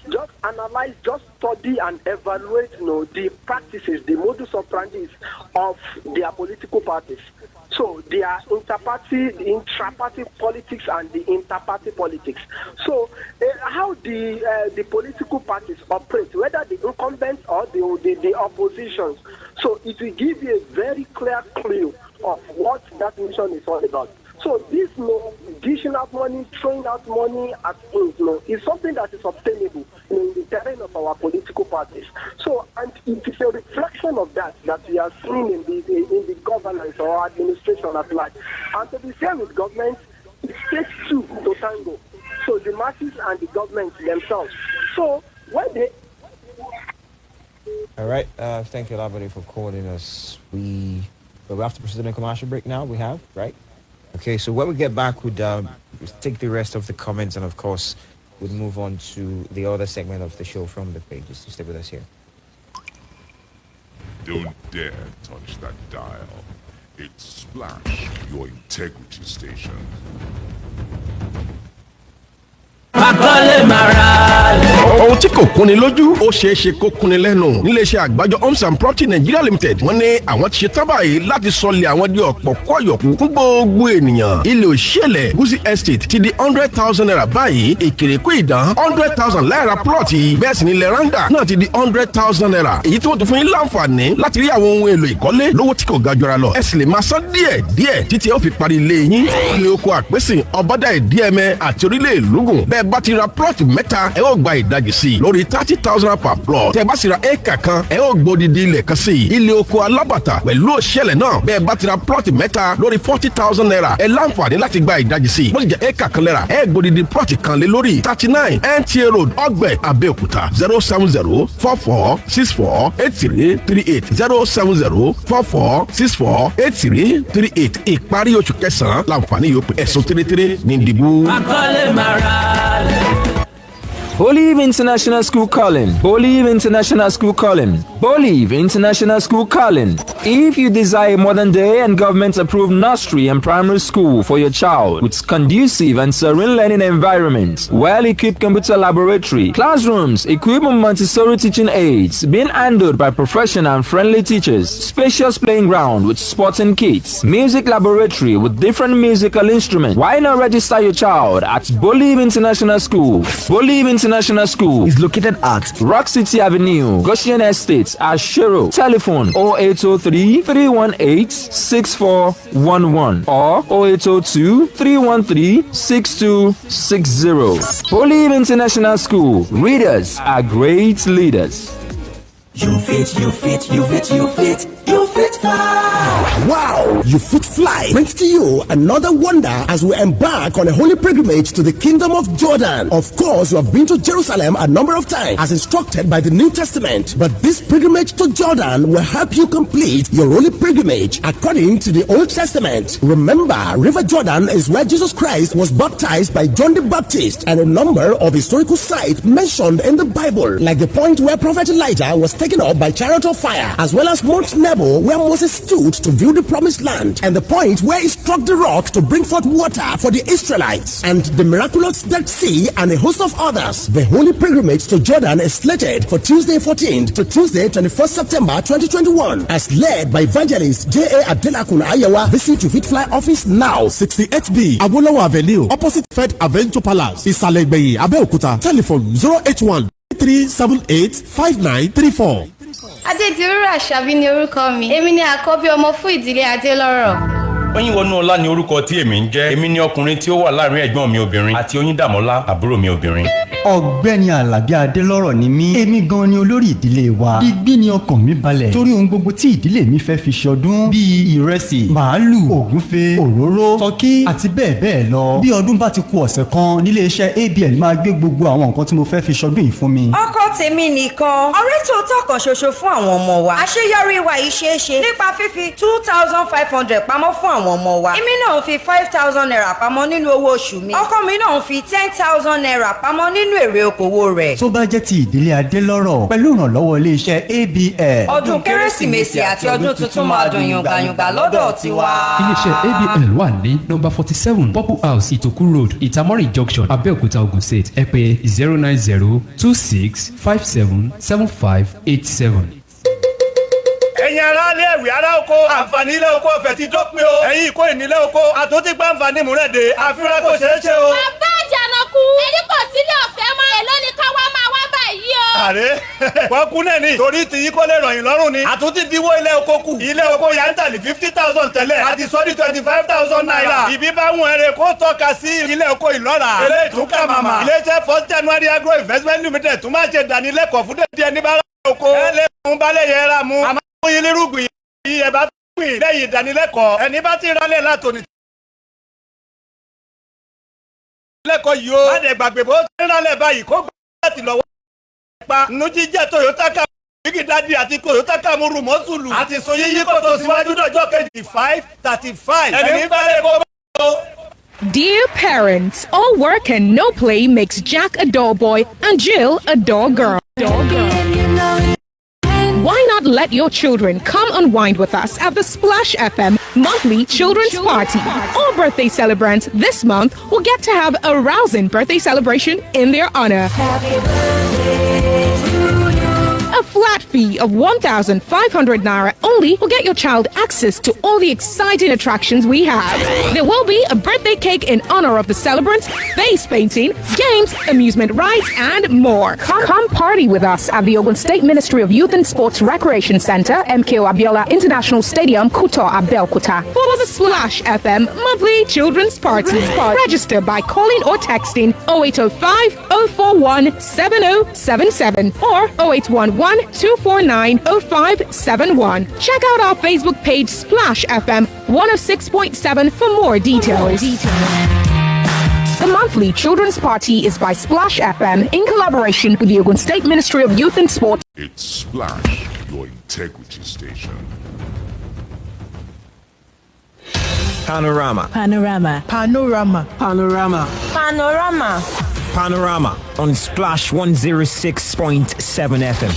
[SPEAKER 9] just analyze, just study and evaluate the practices, the modus operandi of their political parties. So they are intra-party politics and the inter-party politics. So how the political parties operate, whether the incumbents or the oppositions. So it will give you a very clear clue of what that mission is all about. So this dishing out money, throwing out money at things, is something that is sustainable in the terrain of our political parties. So, and it is a reflection of that we are seeing in the governance or administration at large. And to be fair with government, it takes two to tango. So the masses and the government themselves. So when they...
[SPEAKER 2] All right. Thank you, everybody, for calling us. We have to proceed in a commercial break now. We have, right? Okay, so when we get back, we'd take the rest of the comments, and of course, we'd move on to the other segment of the show from the pages. So stay with us here.
[SPEAKER 10] Don't dare touch that dial. It's Splash, your integrity station.
[SPEAKER 11] tí kò kúnni lójú ó ṣeé ṣe kó kúnni lẹ́nu. níléeṣẹ́ àgbájọ Homes and Property Nigeria Limited wọ́n ní àwọn ti ṣe tán báyìí láti sọlẹ̀ àwọn di ọ̀pọ̀ kọ́yọ̀kú fún gbogbo ènìyàn. ilé òṣèlè Gusi Estate ti di 100,000 naira báyìí. ìkèrèkú ìdán 100,000 láìra plọ̀tì. bẹ́ẹ̀ sì ni lẹ́rándà náà ti di 100,000 naira. èyí tí wọ́n tún fún yín láǹfààní láti rí àwọn ohun èlò ìkọ́lé lówó tí kò ga jọra lọ. ẹ sì lè máa san díẹ̀ díẹ̀ títí ẹ ó fi parí ilé yín. ilé oko àpèsè ọbádà ìdíẹ̀mẹ àti orílẹ̀ ìlúgùn. bẹ́ẹ̀ bá ti ra plọ̀tì mẹ́ta ẹ ó gba ìdajì sí i lórí 30,000 per plot. tẹ́ bá sì ra éèkà kan ẹ ó gbódìdí ilẹ̀ kan sí i. ilé oko alábàtà pẹ̀lú òṣèlè náà bẹ́ẹ̀ bá ti ra plọ̀tì mẹ́ta lórí 40,000 naira ẹ láǹfààní láti gba ìdajì sí i. bó ti jẹ́ éèkà kan lẹ́ra ẹ gbódìdí plọ̀tì kan lé lórí 39 NTA Road ọgbẹ́ Abẹ́òkúta 07044648338 07044648338 ìparí oṣù kẹsàn-án láǹfààní yóò pé ẹ̀sùn 33 ní ìdìbò.
[SPEAKER 12] Bolive International School calling. Bolive International School calling. Bolive International School calling. If you desire a modern day and government approved nursery and primary school for your child with conducive and serene learning environment, well equipped computer laboratory, classrooms, equipment Montessori teaching aids, being handled by professional and friendly teachers, spacious playing ground with sporting kits, music laboratory with different musical instruments, why not register your child at Bolive International School? Bolive International School is located at Rock City Avenue, Goshen Estates, Ashero. Telephone 0803-318-6411 or 0802-313-6260. Bolive International School. Readers are great leaders.
[SPEAKER 13] You fit, you fit, you fit, you fit, you fit fly.
[SPEAKER 14] Wow, you fit fly brings to you another wonder as we embark on a holy pilgrimage to the kingdom of Jordan. Of course, you have been to Jerusalem a number of times as instructed by the New Testament, but this pilgrimage to Jordan will help you complete your holy pilgrimage according to the Old Testament. Remember, River Jordan is where Jesus Christ was baptized by John the Baptist, and a number of historical sites mentioned in the Bible, like the point where Prophet Elijah was taken up by chariot of fire, as well as Mount Nebo where Moses stood to view the promised land, and the point where he struck the rock to bring forth water for the Israelites, and the miraculous Dead Sea, and a host of others. The holy pilgrimage to Jordan is slated for Tuesday 14th to Tuesday 21st September 2021 as led by evangelist J.A. Adelakun Ayawa. Visit Fit Fly office now, 68B Awolowo Avenue, opposite Fed Adventure Palace, Ìsàlẹ̀ Ìgbẹ̀yìn, Abẹ́òkúta. Telephone 081-378-5934.
[SPEAKER 15] Adédìrú Àṣàbí ni orúkọ mi. Èmi ni àkọ́bí ọmọ fún ìdílé Adélọ́rọ̀.
[SPEAKER 16] Oyinwọnúọlá ni orúkọ tí èmi ń jẹ́. Èmi ni ọkùnrin tí ó wà láàrin ẹ̀gbọ́n mi obìnrin àti Oyindàmọ́lá àbúrò mi obìnrin.
[SPEAKER 17] Ọ̀gbẹ́ni Àlàbí Adélọ́rọ̀ ni mí. Èmi gan ni olórí ìdílé wa. Digbí ni ọkàn mi balẹ̀ torí ohun gbogbo tí ìdílé mi fẹ́ fi ṣọdún bíi ìrẹsì, màálù, ògúnfe, òróró, tọ́kí àti bẹ́ẹ̀ bẹ́ẹ̀ lọ. Bí ọdún bá ti kù ọ̀sẹ̀ kan, nílé iṣẹ́ ABL máa gbé gbogbo àwọn nǹkan tí mo fẹ́ fi ṣọdún yìí fún mi.
[SPEAKER 18] Ọkọ tèmi nìkan, ọ̀rẹ́ tòótọ́ kan ṣoṣo fún àwọn ọmọ wa. Àṣeyọrí wa yìí ṣeé ṣe nípa fífi 2,500 pamọ́ fún àwọn ọmọ wa. Èmi náà ń fi 5,000 naira pamọ́ nínú owó oṣù mi. Ọkọ mi náà ń fi 10,000 naira pamọ́ nínú èrè okòwò rẹ̀.
[SPEAKER 17] Tó bá jẹ́ ti ìdílé Adélọ́rọ̀ pẹ̀lú ìrànlọ́wọ́ iléeṣẹ́ ABL.
[SPEAKER 18] Ọdún Kérésìmesì àti ọdún tuntun máa dùn yùngbàyùngbà lọ́dọ̀ tiwa.
[SPEAKER 19] Iléeṣẹ́ ABL wà ní nọ́mbà 47 Purple House Ìtòkú Road, Ìtamọ́rìn Junction, Abẹ́òkúta, Ògùn State. Ẹ pè 09026577587.
[SPEAKER 20] ẹ̀yin ará ilé ìwé ará oko àǹfààní ilé oko ọ̀fẹ́ ti dópin o ẹ̀yin ìkó ìnílé oko àtúntí gba àǹfààní múrẹ́dẹ̀ àfihàn kò ṣeé ṣe o.
[SPEAKER 21] bàbá àjànàkú ẹni kò sílé ọ̀fẹ́ mọ́ èló ni ká wá máa wá báyìí o.
[SPEAKER 20] àrẹ wọn kú náà ni torí tí yín kó lè ràn yín lọ́rùn ni àtúntí dínwó ilé oko kù ilé oko yà ń tà ní 50,000 tẹ́lẹ̀ àti sọ ní 25,000 naira ìbí bá wọn ẹrẹ kó tọ́ka sí ilé oko ìlọ́ra eléyìí tún ká màmá iléeṣẹ́ First January Agro Investment Limited tún máa ṣe dánilẹ́kọ̀ọ́ fún dédé ẹni bá rà oko ẹ lè mú balẹ̀ yẹra mú àmọ́ yín lérúgbìn yìí ẹ bá gbìn lẹ́yìn ìdánilẹ́kọ̀ọ́ ẹni bá ti rálẹ̀ látòní. lẹ́kọ̀ọ́ yìí ó má dẹ̀ gbàgbé bó ti rálẹ̀ báyìí kó gbà láti lọ́wọ́ pa nují jẹ́ Toyota ká bíkì dádì àti Toyota ká mú rùmọ́sùlù àti sọ yíyí kòtò síwájú dọ̀jọ́ kejì 5:35 ẹni bá lè kó bá tó.
[SPEAKER 22] Dear parents, all work and no play makes Jack a dull boy and Jill a dull girl. Why not let your children come unwind with us at the Splash FM monthly children's party? All birthday celebrants this month will get to have a rousing birthday celebration in their honor. Happy birthday. A flat fee of 1,500 naira only will get your child access to all the exciting attractions we have. There will be a birthday cake in honor of the celebrants, face painting, games, amusement rides, and more. Come party with us at the Ogun State Ministry of Youth and Sports Recreation Center, MKO Abiola International Stadium, Kuto, Abeokuta, for the Splash FM monthly children's party. Register by calling or texting 0805 041 7077 or 0811 249 0571. Check out our Facebook page Splash FM 106.7 for more details. The monthly children's party is by Splash FM in collaboration with the Ogun State Ministry of Youth and Sport.
[SPEAKER 10] It's Splash, your integrity station.
[SPEAKER 2] Panorama.
[SPEAKER 4] Panorama. Panorama. Panorama. Panorama.
[SPEAKER 2] Panorama on Splash 106.7 FM.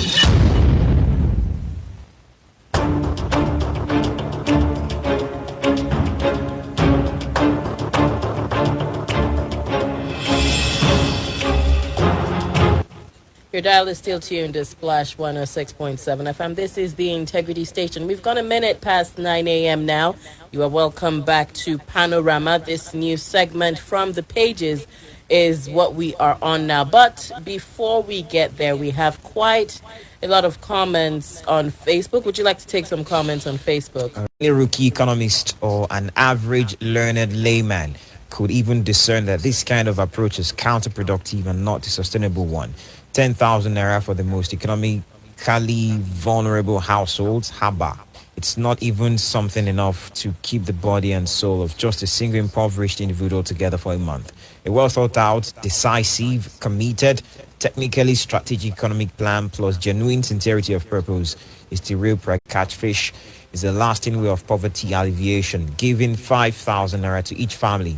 [SPEAKER 1] Your dial is still tuned to Splash 106.7 FM. This is the Integrity Station. We've gone a minute past 9 a.m. now. You are welcome back to Panorama. This new segment from the pages is what we are on now. But before we get there, we have quite a lot of comments on Facebook. Would you like to take some comments on Facebook?
[SPEAKER 2] A rookie economist or an average learned layman could even discern that this kind of approach is counterproductive and not a sustainable one. 10,000 naira for the most economically vulnerable households. Haba. It's not even something enough to keep the body and soul of just a single impoverished individual together for a month. A well thought out, decisive, committed, technically strategic economic plan plus genuine sincerity of purpose is the real catchfish, is a lasting way of poverty alleviation. Giving 5,000 naira to each family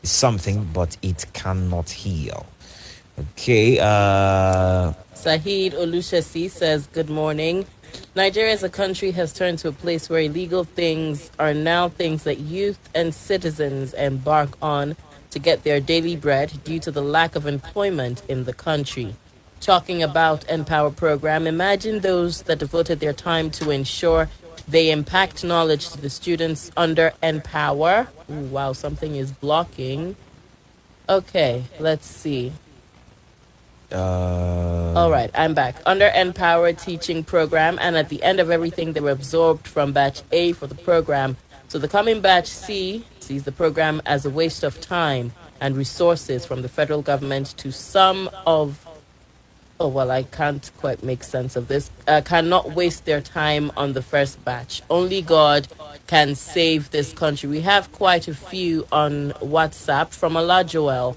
[SPEAKER 2] is something, but it cannot heal. Okay,
[SPEAKER 1] Sahid Olushesi says, good morning. Nigeria as a country has turned to a place where illegal things are now things that youth and citizens embark on to get their daily bread due to the lack of employment in the country. Talking about Empower program, imagine those that devoted their time to ensure they impact knowledge to the students under Empower. Ooh, wow, something is blocking. Okay, let's see. All right, I'm back. Under Empower teaching program, and at the end of everything, they were absorbed from batch A for the program. So the coming batch C sees the program as a waste of time and resources from the federal government to some of, oh, well, I can't quite make sense of this, cannot waste their time on the first batch. Only God can save this country. We have quite a few on WhatsApp from Allah Joel.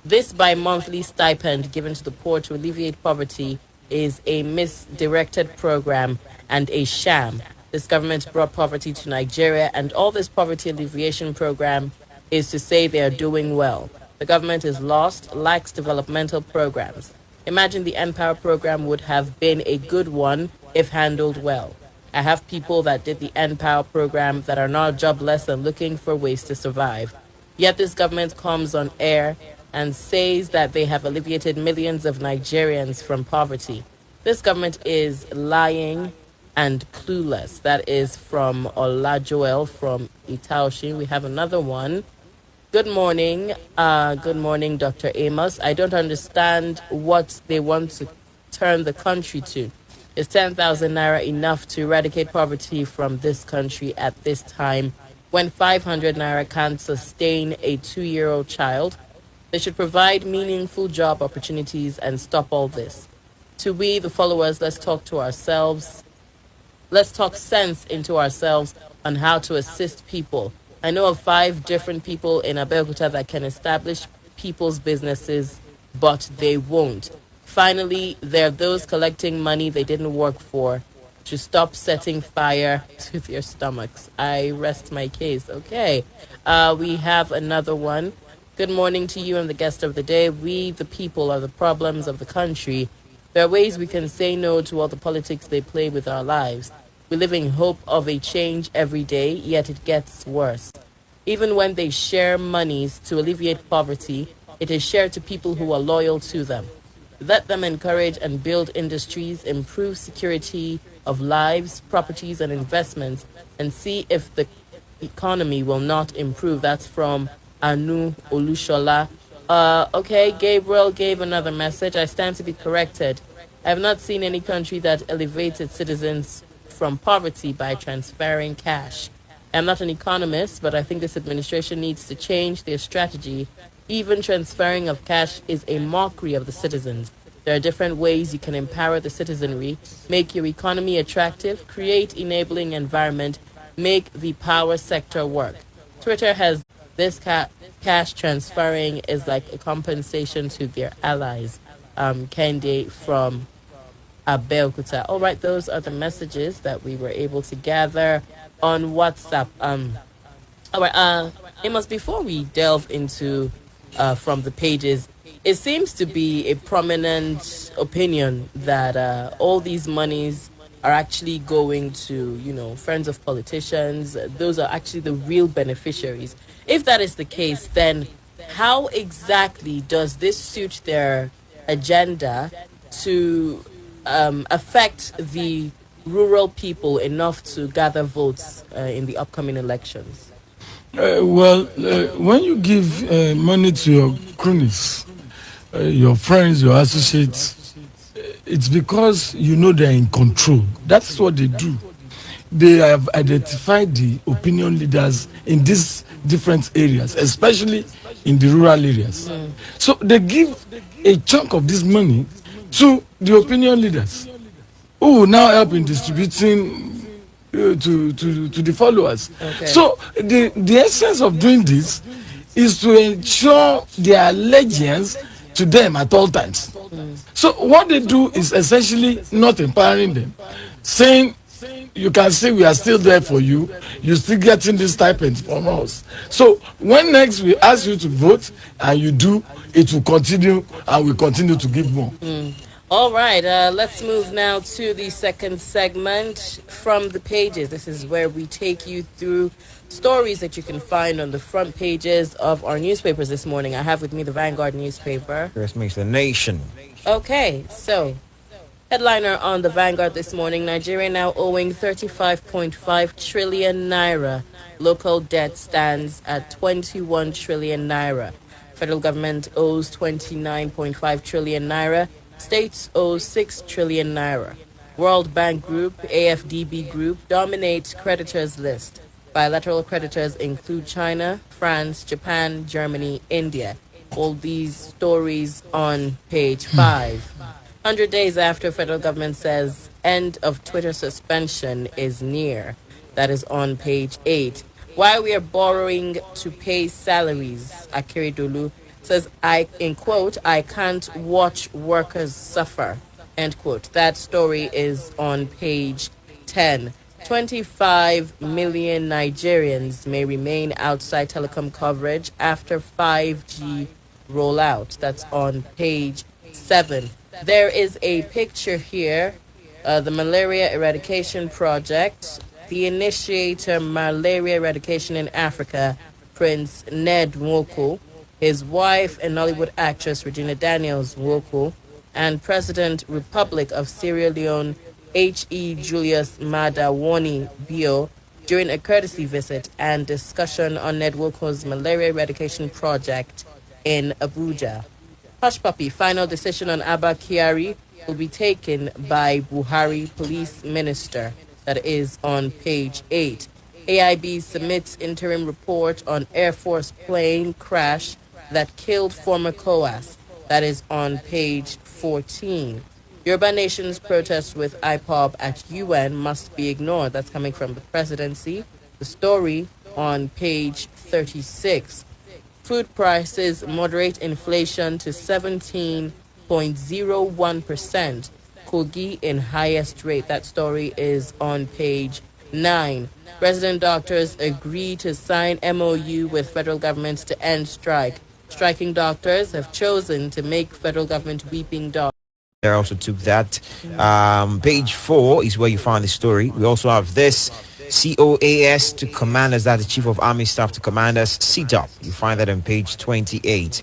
[SPEAKER 1] This bi-monthly stipend given to the poor to alleviate poverty is a misdirected program and a sham. This government brought poverty to Nigeria, and all this poverty alleviation program is to say they are doing well. The government is lost, lacks developmental programs. Imagine the Empower program would have been a good one if handled well. I have people that did the Empower program that are now jobless and looking for ways to survive. Yet this government comes on air and says that they have alleviated millions of Nigerians from poverty. This government is lying and clueless. That is from Ola Joel from Itaoshi. We have another one. Good morning. Good morning, Dr. AMOS. I don't understand what they want to turn the country to. Is 10,000 naira enough to eradicate poverty from this country at this time when 500 naira can't sustain a 2-year-old child? They should provide meaningful job opportunities and stop all this. To we, the followers, let's talk to ourselves. Let's talk sense into ourselves on how to assist people. I know of 5 different people in Abeokuta that can establish people's businesses, but they won't. Finally, there are those collecting money they didn't work for to stop setting fire to their stomachs. I rest my case. Okay. We have another one. Good morning to you and the guest of the day. We, the people, are the problems of the country. There are ways we can say no to all the politics they play with our lives. We live in hope of a change every day, yet it gets worse. Even when they share monies to alleviate poverty, it is shared to people who are loyal to them. Let them encourage and build industries, improve security of lives, properties, and investments, and see if the economy will not improve. That's from Anu Olushola. Okay, Gabriel gave another message. I stand to be corrected. I have not seen any country that elevates its citizens from poverty by transferring cash. I'm not an economist, but I think this administration needs to change their strategy. Even transferring of cash is a mockery of the citizens. There are different ways you can empower the citizenry, make your economy attractive, create enabling environment, make the power sector work. Twitter has this cash transferring is like a compensation to their allies. Kende from Abeokuta. All right, those are the messages that we were able to gather on WhatsApp. All right, Amos, before we delve into from the pages, it seems to be a prominent opinion that all these monies are actually going to, friends of politicians. Those are actually the real beneficiaries. If that is the case, then how exactly does this suit their agenda to affect the rural people enough to gather votes in the upcoming elections?
[SPEAKER 3] When you give money to your cronies, your friends, your associates, it's because you know they're in control. That's what they do. They have identified the opinion leaders in these different areas, especially in the rural areas. So they give a chunk of this money to the opinion leaders, who will now help in distributing to the followers.
[SPEAKER 1] Okay.
[SPEAKER 3] So the essence of doing this is to ensure their allegiance to them at all times. So what they do is essentially not empowering them, saying, you can say we are still there for you, you're still getting this stipend from us. So when next we ask you to vote and you do, it will continue and we continue to give more.
[SPEAKER 1] All right, let's move now to the second segment, From the Pages. This is where we take you through stories that you can find on the front pages of our newspapers this morning. I have with me the Vanguard newspaper.
[SPEAKER 2] First makes the nation.
[SPEAKER 1] Okay, so headliner on the Vanguard this morning: Nigeria now owing 35.5 trillion naira. Local debt stands at 21 trillion naira. Federal government owes 29.5 trillion naira. States owe 6 trillion naira. World Bank Group, AFDB Group, dominates creditors list. Bilateral creditors include China, France, Japan, Germany, India. All these stories on page 5. 100 days after federal government says end of Twitter suspension is near. That is on page 8. While we are borrowing to pay salaries, Akeredolu says, in quote, I can't watch workers suffer, end quote. That story is on page 10. 25 million Nigerians may remain outside telecom coverage after 5G rollout. That's on page 7. There is a picture here, the Malaria Eradication Project. The initiator, Malaria Eradication in Africa, Prince Ned Nwoko, his wife and Nollywood actress Regina Daniels Nwoko, and President Republic of Sierra Leone H.E. Julius Maada Woni Bio during a courtesy visit and discussion on Ned Nwoko's malaria eradication project in Abuja. Hush Puppy, final decision on Abba Kyari will be taken by Buhari Police Minister. That is on page 8. AIB submits interim report on Air Force plane crash that killed former COAS. That is on page 14. Yoruba Nation's protest with IPOB at UN must be ignored. That's coming from the presidency. The story on page 36. Food prices moderate inflation to 17.01%. Kogi in highest rate. That story is on page 9. Resident doctors agree to sign MOU with federal government to end strike. Striking doctors have chosen to make federal government weeping dog.
[SPEAKER 2] also took that. Page 4 is where you find the story. We also have this. COAS to commanders, that's the Chief of Army Staff to commanders, sit up. You find that on page 28.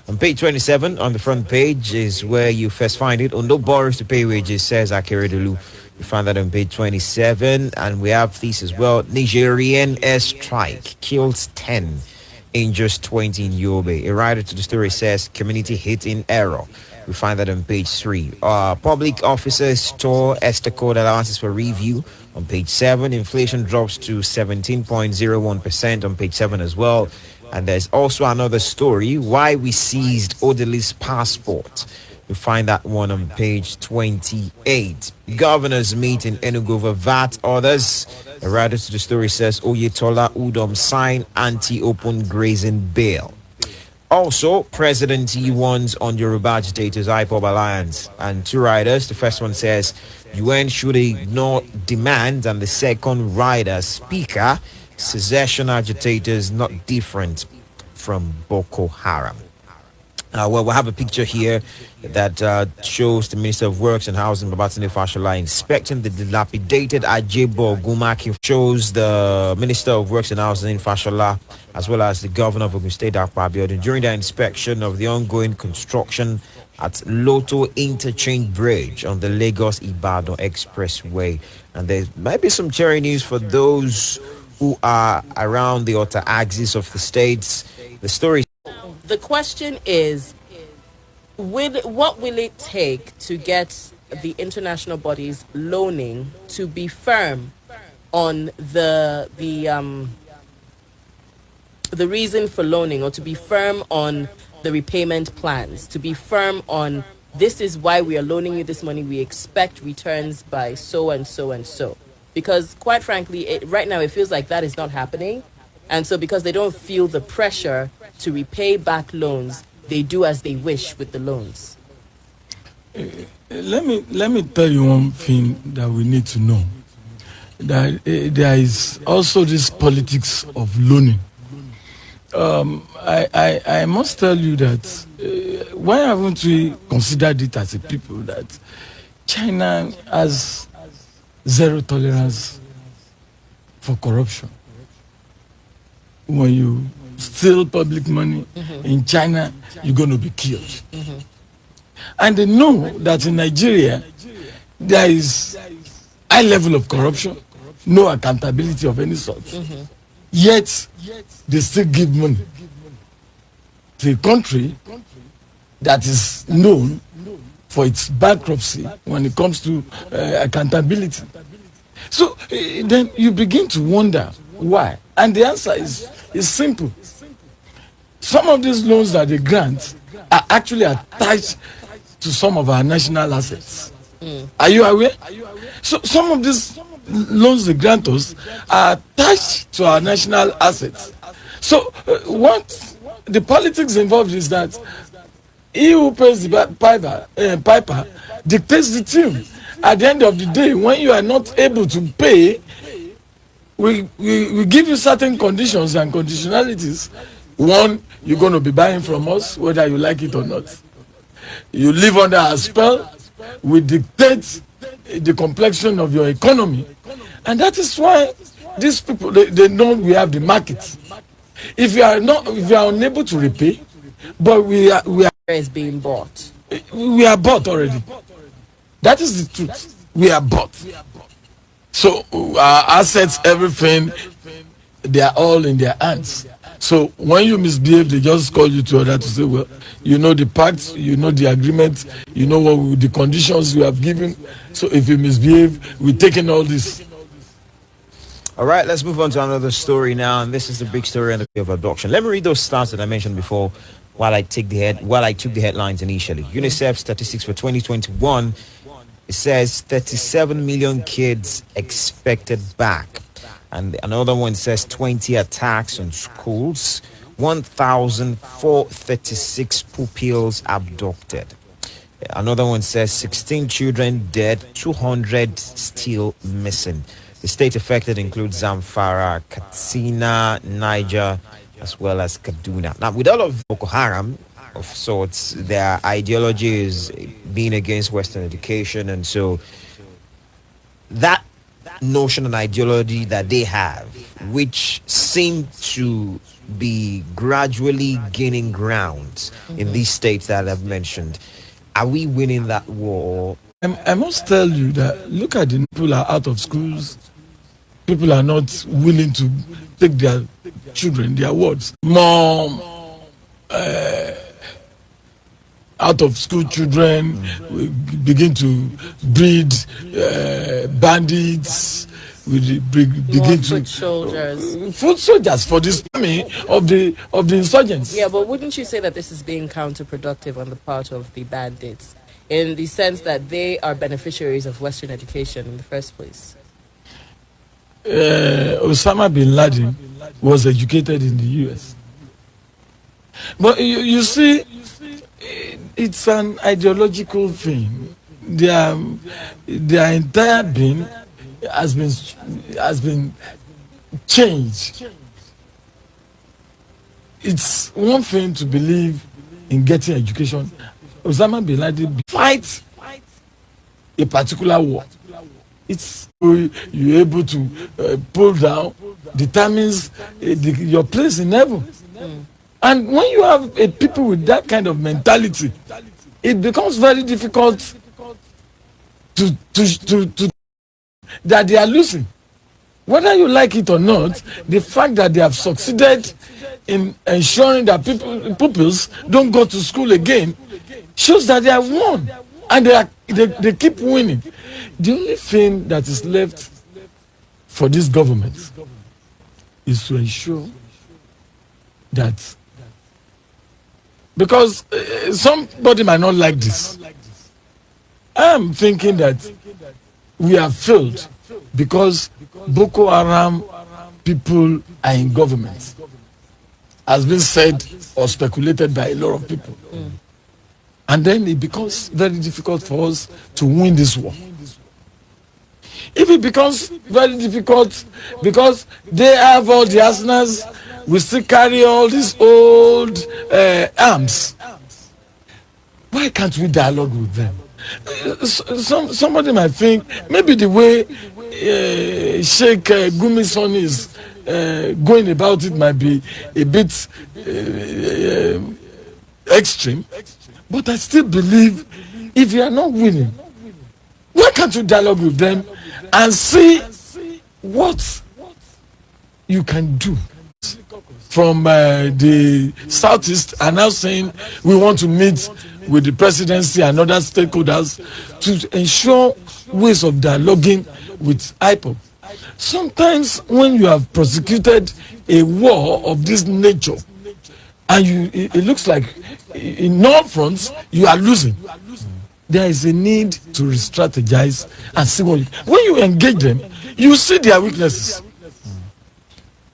[SPEAKER 2] On page 27, on the front page, is where you first find it. No borrows to pay wages, says Akeredolu. You find that on page 27. And we have this as well. Nigerian airstrike kills 10, injures 20 in Yobe. A writer to the story says community hit in error. We find that on page 3. Public officers store Esther code allowances for review. On page 7, inflation drops to 17.01% on page 7 as well. And there's also another story, why we seized Odeli's passport. You find that one on page 28. Governors meet in Enugu over VAT orders. A writer to the story says Oyetola Udom sign anti-open grazing bill. Also, President He warns on Yoruba agitators IPOB alliance. And two writers. The first one says UN should ignore demands, and the second writer, speaker, secession agitators not different from Boko Haram. Well, we have a picture here that shows the Minister of Works and Housing, Babatunde Fashola, inspecting the dilapidated Ajebo Gumaki. Shows the Minister of Works and Housing, Fashola, as well as the Governor of Ogun State, Akpa Abiodun, during their inspection of the ongoing construction at Loto Interchange Bridge on the Lagos-Ibadan Expressway. And there might be some cheering news for those who are around the outer axis of the states. The story.
[SPEAKER 1] The question is, what will it take to get the international bodies loaning to be firm on the reason for loaning, or to be firm on the repayment plans, to be firm on this is why we are loaning you this money, we expect returns by so and so and so. Because quite frankly, right now it feels like that is not happening. And so because they don't feel the pressure to repay back loans, they do as they wish with the loans.
[SPEAKER 3] Let me tell you one thing that we need to know. That there is also this politics of loaning. I must tell you that why haven't we considered it as a people that China has zero tolerance for corruption? When you steal public money in China, you're going to be killed. And they know that in Nigeria, there is high level of corruption, no accountability of any sort. Yet, they still give money to a country that is known for its bankruptcy when it comes to accountability. So then you begin to wonder why. And the answer is simple. Some of these loans that they grant are actually attached to some of our national assets. Are you aware? So some of these loans they grant us are attached to our national assets. So what the politics involved is that he who pays the piper dictates the tune. At the end of the day, when you are not able to pay, we give you certain conditions and conditionalities. One, you're going to be buying from us, whether you like it or not. You live under our spell. We dictate the complexion of your economy. And that is why these people, they know we have the market. If you are unable to repay, but we are
[SPEAKER 1] is being bought.
[SPEAKER 3] We are bought already. That is the truth. We are bought. So our assets, everything, they are all in their hands. So when you misbehave, they just call you to order to say, well, you know the pact, you know the agreement, you know what the conditions we have given. So if you misbehave, we're taking all this.
[SPEAKER 2] All right, let's move on to another story now, and this is the big story on the of abduction. Let me read those stats that I mentioned before while I took the headlines initially. UNICEF statistics for 2021, it says 37 million kids expected back. And another one says 20 attacks on schools, 1,436 pupils abducted. Another one says 16 children dead, 200 still missing. The state affected includes Zamfara, Katsina, Niger, as well as Kaduna. Now, with all of Boko Haram, of sorts. Their ideology is being against Western education, and so that notion and ideology that they have, which seem to be gradually gaining ground in these states that I've mentioned, are we winning that war?
[SPEAKER 3] I must tell you that look at the people are out of schools. People are not willing to take their children, their wards. More out of school children begin to breed bandits. We begin to foot soldiers for this army of the insurgents.
[SPEAKER 1] Yeah, but wouldn't you say that this is being counterproductive on the part of the bandits, in the sense that they are beneficiaries of Western education in the first place?
[SPEAKER 3] Osama bin Laden was educated in the U.S. But you see, it's an ideological thing. Their entire being has been changed. It's one thing to believe in getting education. Osama bin Laden fights a particular war. It's you're able to pull down, determines your place in heaven. And when you have people with that kind of mentality, it becomes very difficult to that they are losing. Whether you like it or not, the fact that they have succeeded in ensuring that pupils don't go to school again shows that they have won, and they keep winning. The only thing that is left for this government is to ensure that, because somebody might not like this, I'm thinking that we have failed because Boko Haram people are in government, has been said or speculated by a lot of people. And then it becomes very difficult for us to win this war. If it becomes very difficult because they have all the arsenals, we still carry all these old arms, why can't we dialogue with them? Somebody might think maybe the way Sheikh Gumi Son is going about it might be a bit extreme, but I still believe if you are not winning, why can't you dialogue with them and see what you can do? From the southeast are now saying we want to meet with the presidency and other stakeholders to ensure ways of dialoguing with IPOB. Sometimes when you have prosecuted a war of this nature and it looks like in all fronts you are losing, there is a need to re-strategize and see what when you engage them, you see their weaknesses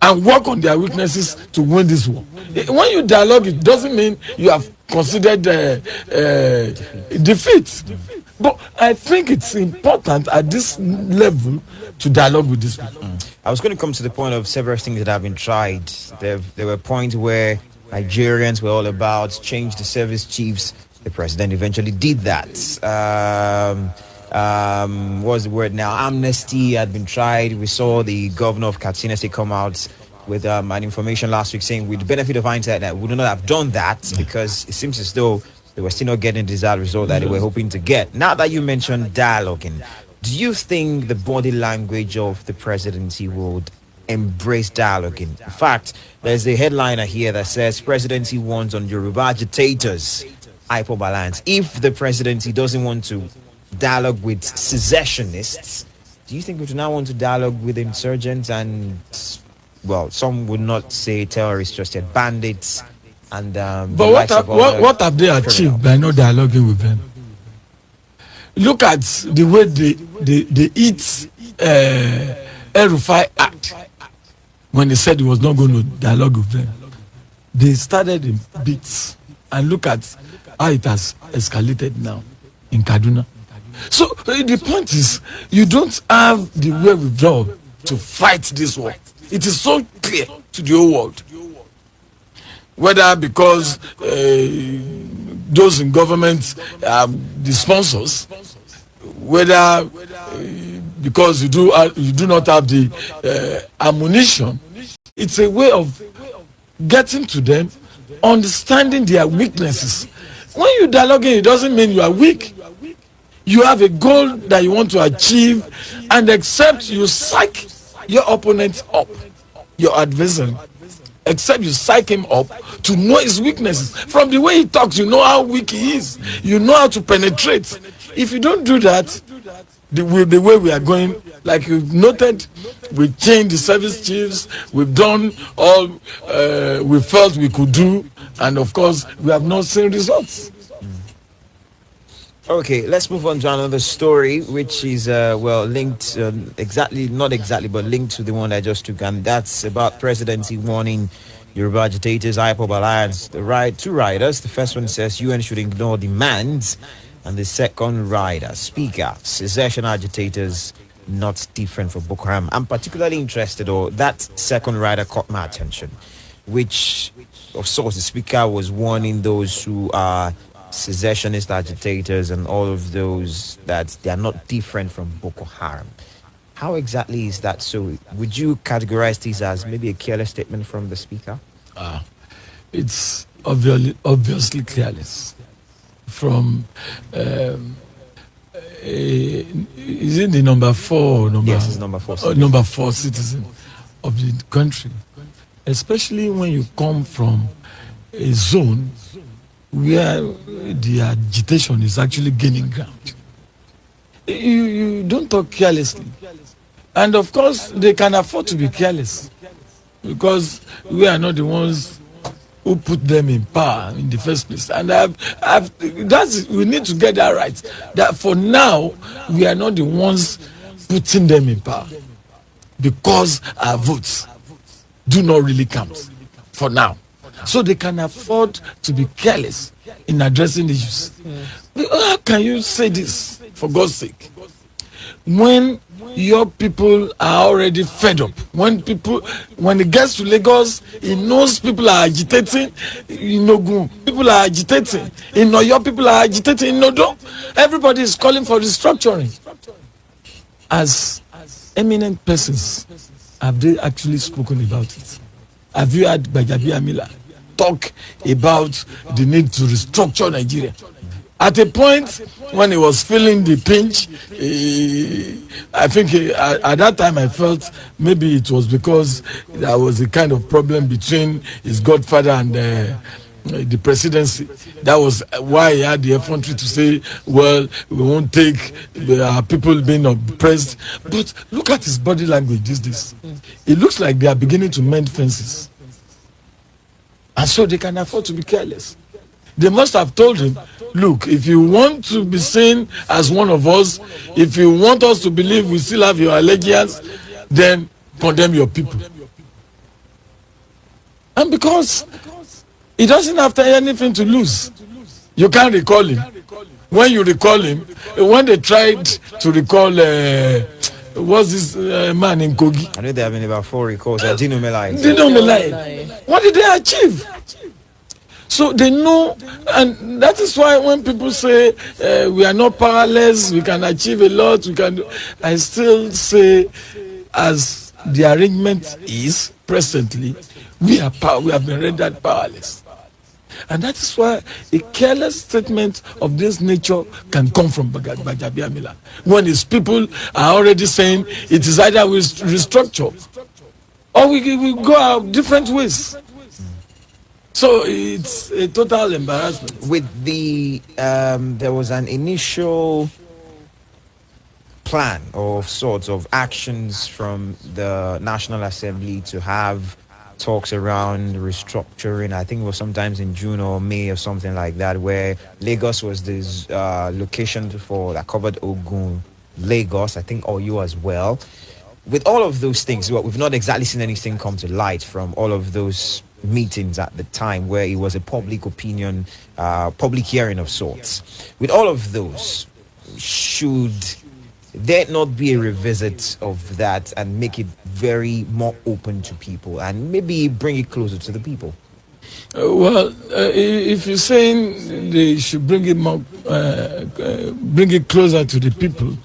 [SPEAKER 3] and work on their weaknesses to win this war. When you dialogue, it doesn't mean you have considered defeat. But I think it's important at this level to dialogue with these people.
[SPEAKER 2] I was going to come to the point of several things that have been tried. There were points where Nigerians were all about change the service chiefs. The president eventually did that. What's the word now? Amnesty had been tried. We saw the governor of Katsina State come out with an information last week saying, with the benefit of hindsight, that we would not have done that because it seems as though they were still not getting the desired result that they were hoping to get. Now that you mentioned dialoguing, do you think the body language of the presidency would embrace dialoguing? In fact, there's a headliner here that says presidency warns on Yoruba agitators, IPOB alliance. If the presidency doesn't want to dialogue with secessionists, do you think we do not want to dialogue with insurgents and, well, some would not say terrorists, just yet bandits and
[SPEAKER 3] but what have they achieved by not dialoguing with them? Look at the way they eat El-Rufai Act when they said he was not going to dialogue with them. They started in bits, and look at how it has escalated now in Kaduna. So the point is, you don't have the wherewithal to fight this war. It is so clear to the whole world. whether because those in government are the sponsors, whether because you do not have the ammunition. It's a way of getting to them, understanding their weaknesses. When you dialoguing, it doesn't mean you are weak. You have a goal that you want to achieve, and except you psych your opponent up, your adversary, except you psych him up to know his weaknesses. From the way he talks, you know how weak he is. You know how to penetrate. If you don't do that, the way we are going, like you've noted, we changed the service chiefs, we've done all we felt we could do, and of course, we have not seen results.
[SPEAKER 2] Okay, let's move on to another story, which is linked not exactly, but linked to the one I just took, and that's about presidency warning Yoruba agitators, IPOB Alliance, two riders. The first one says UN should ignore demands, and the second rider, Speaker, secession agitators not different from Boko Haram. I'm particularly interested, or that second rider caught my attention, which of sorts the Speaker was warning those who are secessionist agitators and all of those that they are not different from Boko Haram. How exactly is that so? Would you categorize this as maybe a careless statement from the Speaker?
[SPEAKER 3] It's obviously careless. From is it the number 4 or
[SPEAKER 2] yes, it's number 4
[SPEAKER 3] number 4 citizen of the country, especially when you come from a zone where the agitation is actually gaining ground. You don't talk carelessly. And of course, they can afford to be careless because we are not the ones who put them in power in the first place. And we need to get that right. That for now, we are not the ones putting them in power because our votes do not really count for now. So they can afford to be careless in addressing issues. How can you say this, for God's sake? When your people are already fed up, when it gets to Lagos, he knows people are agitating in Ogun, people are agitating in Oyo, people are agitating in Odo. Everybody is calling for restructuring. As eminent persons, have they actually spoken about it? Have you heard Bajabi Amila talk about the need to restructure Nigeria? At a point when he was feeling the pinch, I think at that time I felt maybe it was because there was a kind of problem between his godfather and the presidency. That was why he had the effrontery to say, well, we won't take our people being oppressed. But look at his body language these days. It looks like they are beginning to mend fences. And so they can afford to be careless. They must have told him, look, if you want to be seen as one of us, if you want us to believe we still have your allegiance, then condemn your people. And because he doesn't have anything to lose, you can't recall him. When you recall him, when they tried to recall what's this man in Kogi?
[SPEAKER 2] I know there have been about 4 recalls. Dino Melai.
[SPEAKER 3] What did they achieve? So they know, and that is why when people say we are not powerless, we can achieve a lot, I still say, as the arrangement is presently, we have been rendered powerless. And that is why a careless statement of this nature can come from Bajabi Amila. When his people are already saying it is either we restructure or we go our different ways. So it's a total embarrassment.
[SPEAKER 2] With the there was an initial plan of sorts of actions from the National Assembly to have talks around restructuring. I think it was sometimes in June or May or something like that, where Lagos was this location that covered Ogun, Lagos, I think Oyo as well. With all of those things, we've not exactly seen anything come to light from all of those meetings at the time, where it was a public opinion, public hearing of sorts. With all of those, should there not be a revisit of that and make it very more open to people and maybe bring it closer to the people?
[SPEAKER 3] If you're saying they should bring it more, bring it closer to the people,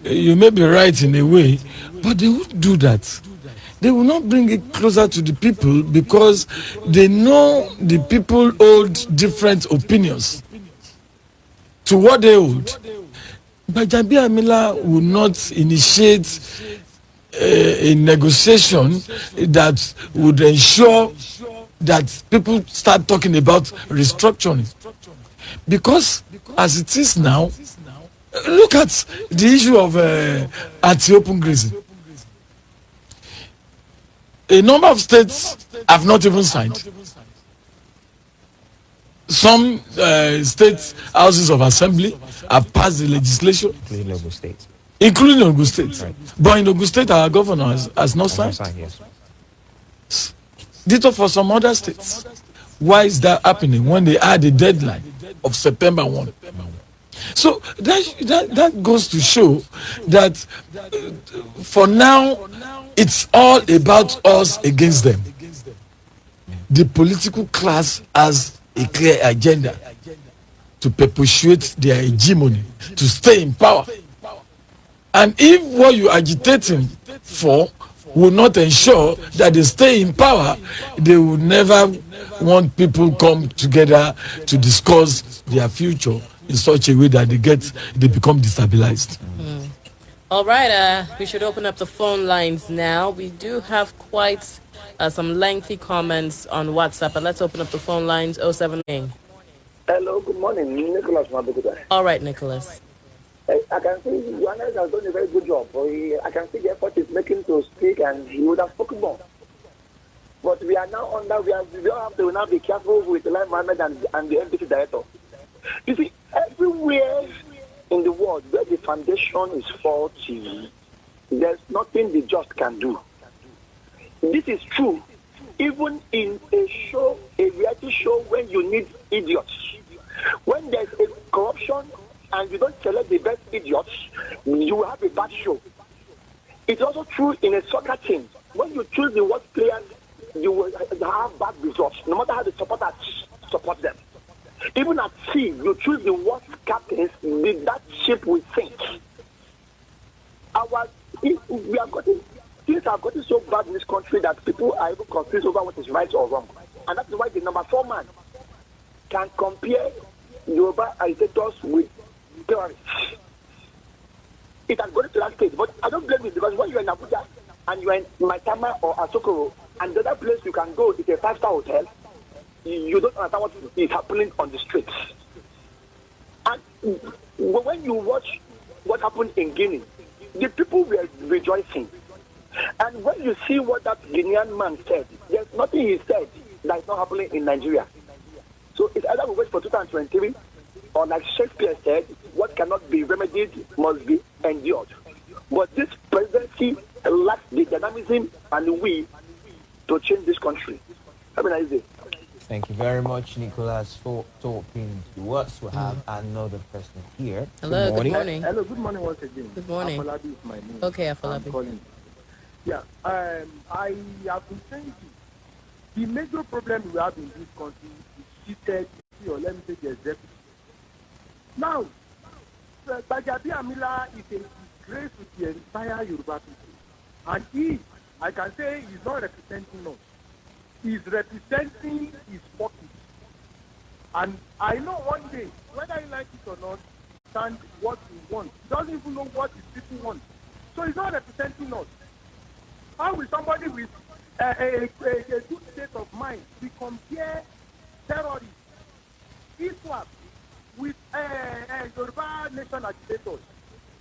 [SPEAKER 3] you may be right in a way, but they won't do that. They will not bring it closer to the people because they know the people hold different opinions to what they hold. Gbajabi Amila will not initiate a negotiation that would ensure that people start talking about restructuring. Because as it is now, look at the issue of anti-open grazing. A number of states have not even signed. Some state houses of assembly have passed the legislation, including Ogun State. Right. But in Ogun State, our governor has not signed. Yes. Ditto for some other states. Why is that happening when they had a deadline of September 1? So that goes to show that for now, it's all about us against them. The political class has a clear agenda to perpetuate their hegemony, to stay in power. And if what you're agitating for will not ensure that they stay in power, they will never want people come together to discuss their future in such a way that they become destabilized.
[SPEAKER 1] All right, we should open up the phone lines now. We do have quite some lengthy comments on WhatsApp, but let's open up the phone lines. 078.
[SPEAKER 5] Hello, good morning. Nicholas.
[SPEAKER 1] All right, Nicholas.
[SPEAKER 5] I can see Johannes has done a very good job. I can see the effort he's making to speak, and he would have spoken more. But we are now we all have to now be careful with the Life Mohammed and the NPC director. You see, everywhere in the world where the foundation is faulty, there's nothing the just can do. This is true even in a reality show, when you need idiots. When there's a corruption and you don't select the best idiots, you will have a bad show. It's also true in a soccer team. When you choose the worst players, you will have bad results, no matter how the supporters support them. Even at sea, you choose the worst captains, that ship will sink. Things have gotten so bad in this country that people are even confused over what is right or wrong. And that's why the number 4 man can compare Yoruba agitators with terrorists. It has gone to that stage, but I don't blame it, because when you're in Abuja and you're in Maitama or Asokoro, and the other place you can go is a 5-star hotel, you don't understand what is happening on the streets. And when you watch what happened in Guinea, the people were rejoicing. And when you see what that Guinean man said, there's nothing he said that is not happening in Nigeria. So it's either we wait for 2023, or like Shakespeare said, what cannot be remedied must be endured. But this presidency lacks the dynamism and the will to change this country. Have a nice day.
[SPEAKER 2] Thank you very much, Nicholas, for talking to us. We have another person here.
[SPEAKER 1] Hello, good morning.
[SPEAKER 5] Hello, good morning once again.
[SPEAKER 1] Good morning.
[SPEAKER 5] Afolabi is my name.
[SPEAKER 1] Okay, Afolabi.
[SPEAKER 5] I'm calling. Yeah, I have been saying the major problem we have in this country is cheated, or let me say the executive. Now, Gbajabi Amila is a disgrace to the entire Yoruba people. And I can say, he's not representing us. He's representing his pocket. And I know one day, whether he likes it or not, understand what he wants. He doesn't even know what his people want. So he's not representing us. How will somebody with a good state of mind we compare terrorists, ISWAP, with Yoruba nation agitators?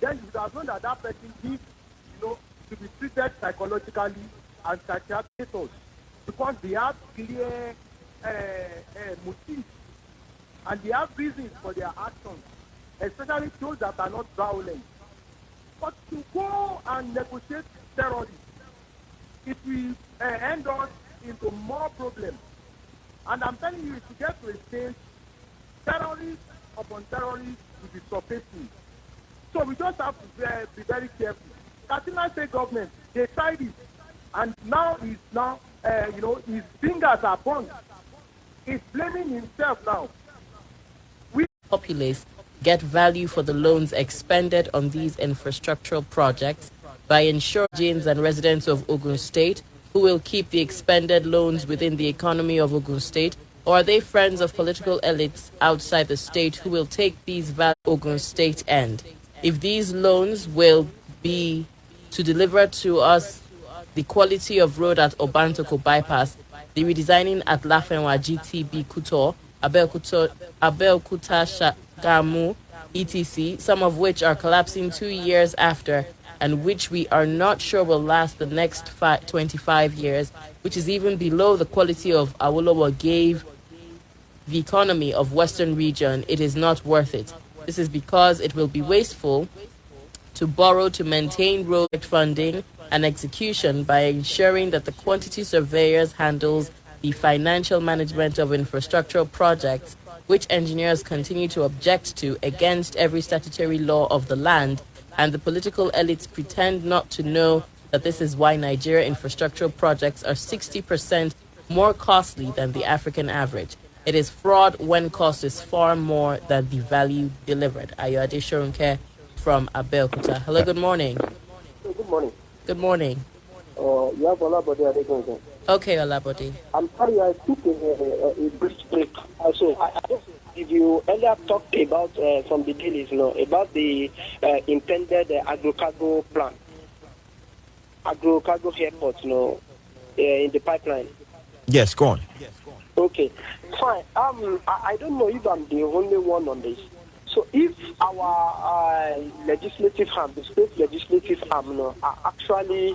[SPEAKER 5] Then you would have known that that person needs, to be treated psychologically and psychiatrists, because they have clear motives and they have reasons for their actions, especially those that are not violent. But to go and negotiate with terrorists, it will end us into more problems. And I'm telling you, if you get to a stage, terrorists upon terrorists will be surfacing. So we just have to be very careful. Katsina State government, they tried it, and now it's his fingers are burned. He's blaming himself now.
[SPEAKER 1] Populace get value for the loans expended on these infrastructural projects by ensuring and residents of Ogun State who will keep the expended loans within the economy of Ogun State, or are they friends of political elites outside the state who will take these values Ogun State end? If these loans will be to deliver to us the quality of road at Obantoko bypass, the redesigning at Lafenwa GTB Kuto, Abeokuta Shagamu, etc., some of which are collapsing 2 years after, and which we are not sure will last the next 25 years, which is even below the quality of Awolowo gave the economy of Western region, it is not worth it. This is because it will be wasteful to borrow to maintain road funding and execution by ensuring that the quantity surveyors handles the financial management of infrastructural projects, which engineers continue to object to against every statutory law of the land, and the political elites pretend not to know that this is why Nigeria infrastructural projects are 60% more costly than the African average. It is fraud when cost is far more than the value delivered. Ayode Shorunke from Abeokuta. Hello, good morning.
[SPEAKER 9] Good morning.
[SPEAKER 1] Good morning.
[SPEAKER 9] You have Olabode Adegunjan.
[SPEAKER 1] Okay, Olabode.
[SPEAKER 9] I'm sorry, I took a brief break. Also, I just, if you earlier talked about from the dailies, about the intended agro-cargo plan, agro-cargo airport, in the pipeline.
[SPEAKER 2] Yes, go on.
[SPEAKER 9] Okay, fine. I don't know if I'm the only one on this. So if our legislative arm, the state legislative arm, are actually,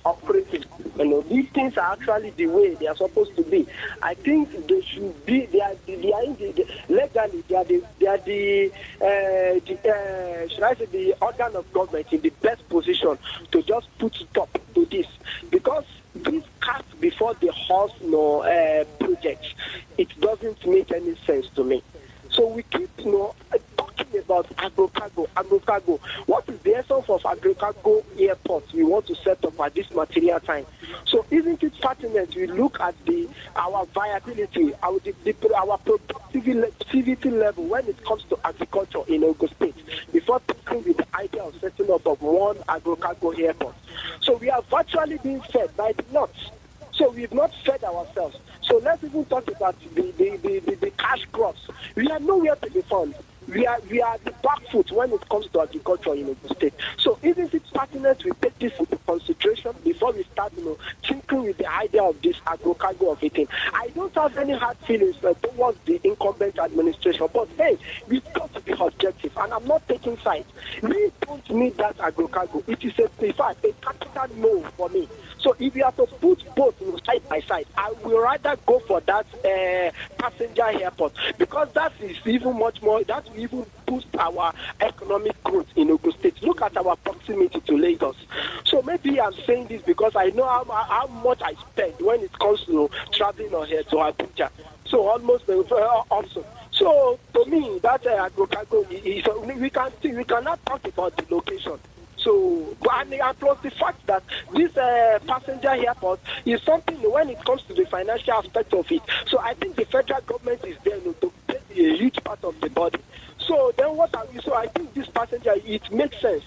[SPEAKER 9] operating, these things are actually the way they are supposed to be. I think they should be. They are legally. They are the should I say the organ of government in the best position to just put stop to this, because this cart before the horse, project, it doesn't make any sense to me. So we keep, talking about agro-cargo. What is the essence of agro-cargo airports we want to set up at this material time? So isn't it pertinent we look at our viability, our productivity level when it comes to agriculture in Ogun State before talking with the idea of setting up of one agro-cargo airport? So we are virtually being fed by the north. So we've not fed ourselves. So let's even talk about the cash crops. We are nowhere to be found. We are the back foot when it comes to agriculture in the state. So isn't it pertinent we take this into consideration before we start, tinkering with the idea of this agro-cargo of eating? I don't have any hard feelings towards the incumbent administration, but hey, we've got to be objective, and I'm not taking sides. We don't need that agro-cargo. It is a capital no for me. So if you have to put both side by side, I will rather go for that passenger airport, because that is even much more, that will even boost our economic growth in Ogun State. Look at our proximity to Lagos. So maybe I'm saying this because I know how much I spend when it comes to traveling on here to Abuja. So almost also. So to me, that agro-cargo is, we cannot talk about the location. So, and plus the fact that this passenger airport is something when it comes to the financial aspect of it. So I think the federal government is there to play a huge part of the body. So then what are we? So I think this passenger, it makes sense.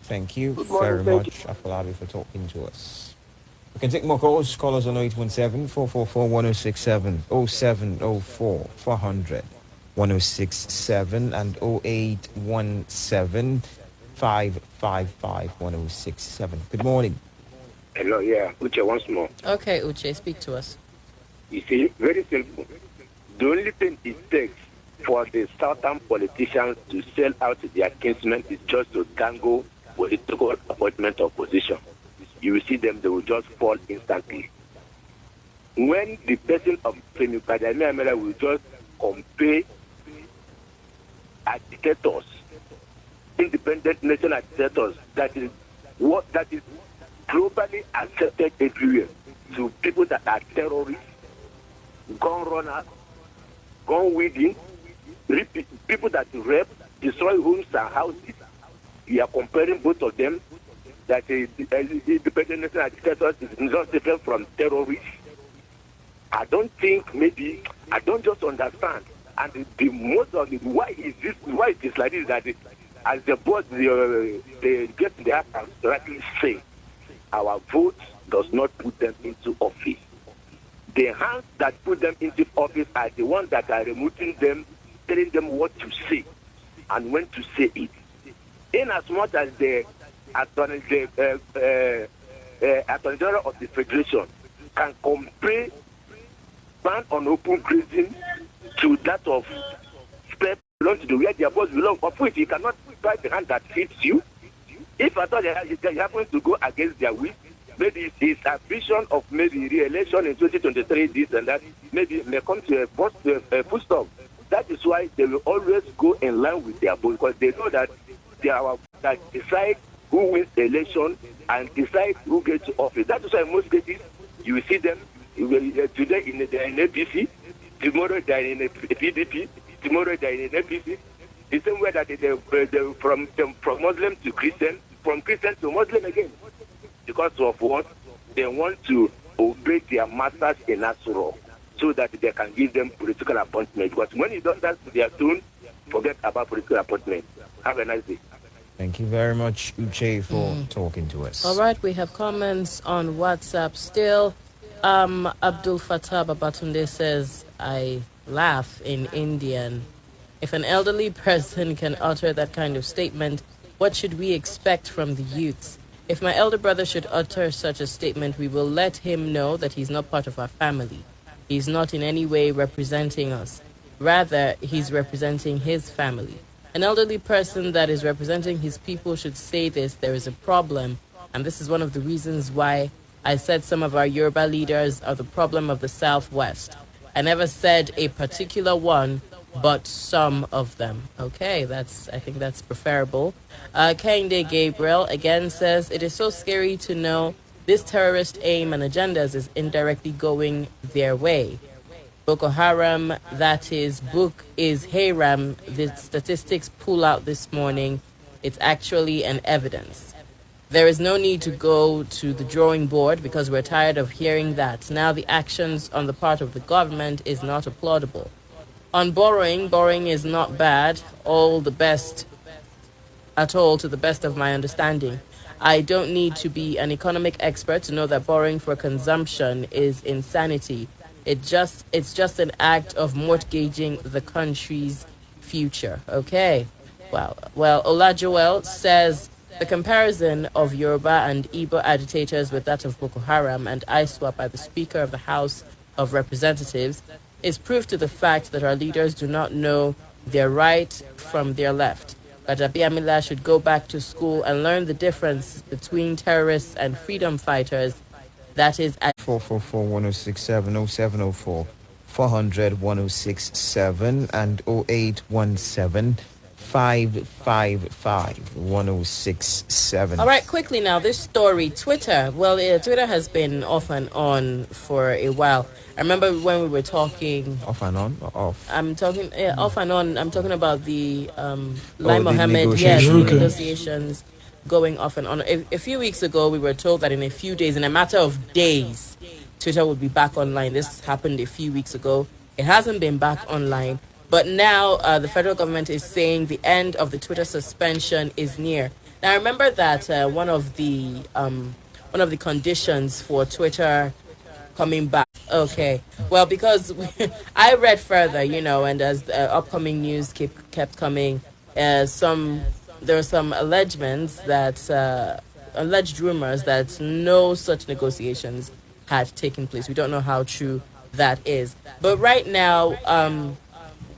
[SPEAKER 2] Thank you very much, Afolabi, for talking to us. We can take more calls. Call us on 817-444-1067, 0704-400-1067, and 0817-555-1067. Good morning.
[SPEAKER 6] Hello, yeah. Uche once more.
[SPEAKER 1] Okay, Uche, speak to us.
[SPEAKER 6] You see, very simple. The only thing it takes for the southern politicians to sell out their kinsmen is just to dangle political appointment of position. You will see them, they will just fall instantly. When the person of Premier Badami will just compare agitators, independent national agitators, that is globally accepted everywhere, to people that are terrorists, gun runners, gun weeding, people that rape, destroy homes and houses. We are comparing both of them. that independent national agitators is not different from terrorists. I don't think, maybe, I don't just understand. And the most of it, why it is like this, that as the board, they get in the act and rightly say, our vote does not put them into office. The hands that put them into office are the ones that are removing them, telling them what to say and when to say it. In as much as the Attorney General of the Federation can compare ban on open grazing to that of spare belong to the where their boss belong, of which you cannot buy the hand that fits you. If at all they happen to go against their will, maybe it's a vision of maybe re-election in 2023, this and that, maybe may come to a full stop. That is why they will always go in line with their boss, because they know that they are that decide who wins the election and decide who gets to office. That is why in most cases you will see them today in APC, tomorrow they are in a PDP, tomorrow they are in an APC. The same way that they from Muslim to Christian, from Christian to Muslim again. Because of what? They want to obey their masters in Asuro so that they can give them political appointment. Because when you don't dance to their tune, forget about political appointment. Have a nice day.
[SPEAKER 2] Thank you very much, Uche, for talking to us.
[SPEAKER 1] All right, we have comments on WhatsApp still. Abdul Fattah Babatunde says, I laugh in Indian. If an elderly person can utter that kind of statement, what should we expect from the youths? If my elder brother should utter such a statement, we will let him know that he's not part of our family. He's not in any way representing us. Rather, he's representing his family. An elderly person that is representing his people should say this. There is a problem, and this is one of the reasons why I said some of our Yoruba leaders are the problem of the Southwest. I never said a particular one, but some of them. Okay, I think that's preferable. Kehinde Gabriel again says, it is so scary to know this terrorist aim and agendas is indirectly going their way. Boko Haram, that is, book is Haram. The statistics pull out this morning. It's actually an evidence. There is no need to go to the drawing board because we're tired of hearing that. Now the actions on the part of the government is not applaudable. On borrowing is not bad. All the best at all to the best of my understanding. I don't need to be an economic expert to know that borrowing for consumption is insanity. It's just an act of mortgaging the country's future. Okay. Well, Olajuwel says the comparison of Yoruba and Igbo agitators with that of Boko Haram and ISWAP by the Speaker of the House of Representatives is proof to the fact that our leaders do not know their right from their left. Rajabi Amila should go back to school and learn the difference between terrorists and freedom fighters. That is at
[SPEAKER 5] 444-1067-0704, 400-1067 and 0817-555-1067.
[SPEAKER 1] All right, quickly now, this story, Twitter. Well, Twitter has been off and on for a while. I remember when we were talking...
[SPEAKER 2] Off and on or off?
[SPEAKER 1] I'm talking off and on. I'm talking about the Lai Mohammed negotiations going off and on. A few weeks ago, we were told that in a few days, in a matter of days, Twitter would be back online. This happened a few weeks ago. It hasn't been back online. But now the federal government is saying the end of the Twitter suspension is near. Now, remember that one of the conditions for Twitter coming back. Okay. Well, because I read further, and as the upcoming news kept coming, there were some alleged rumors that no such negotiations had taken place. We don't know how true that is. But right now,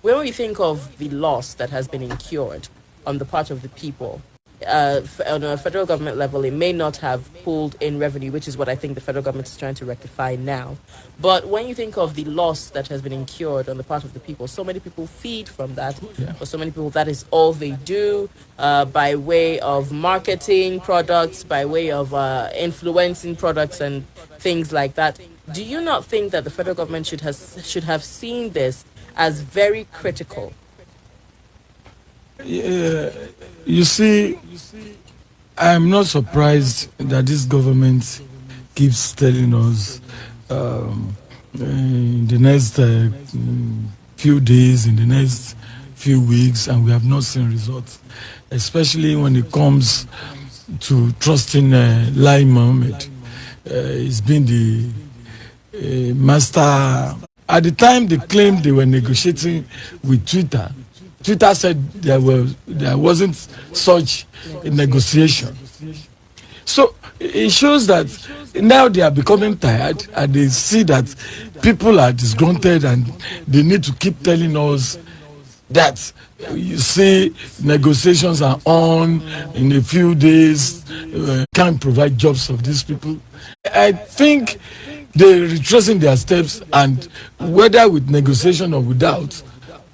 [SPEAKER 1] when we think of the loss that has been incurred on the part of the people, on a federal government level, it may not have pulled in revenue, which is what I think the federal government is trying to rectify now. But when you think of the loss that has been incurred on the part of the people, so many people feed from that. For so many people, that is all they do, by way of marketing products, by way of influencing products and things like that. Do you not think that the federal government should have seen this as very critical?
[SPEAKER 3] You see, I'm not surprised that this government keeps telling us in the next few days, in the next few weeks, and we have not seen results, especially when it comes to trusting Lai Mohammed. He's been the master. At the time they claimed they were negotiating with Twitter, Twitter said there wasn't such a negotiation. So it shows that now they are becoming tired and they see that people are disgruntled and they need to keep telling us that you see negotiations are on in a few days, can't provide jobs of these people. I think they're retracing their steps, and whether with negotiation or without,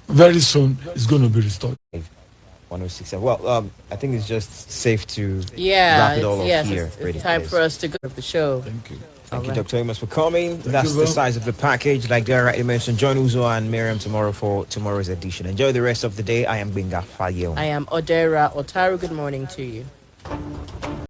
[SPEAKER 3] very soon it's going to be restored.
[SPEAKER 2] 106. Well, I think it's just safe to
[SPEAKER 1] wrap
[SPEAKER 2] it all up here.
[SPEAKER 1] It's time for us to go to the show.
[SPEAKER 3] Thank you.
[SPEAKER 2] Thank you, Dr. Amos, for coming. That's the size of the package. Like they already mentioned, join Uzo and Miriam tomorrow for tomorrow's edition. Enjoy the rest of the day. I am Binga Fayel.
[SPEAKER 1] I am Odera Otaru. Good morning to you.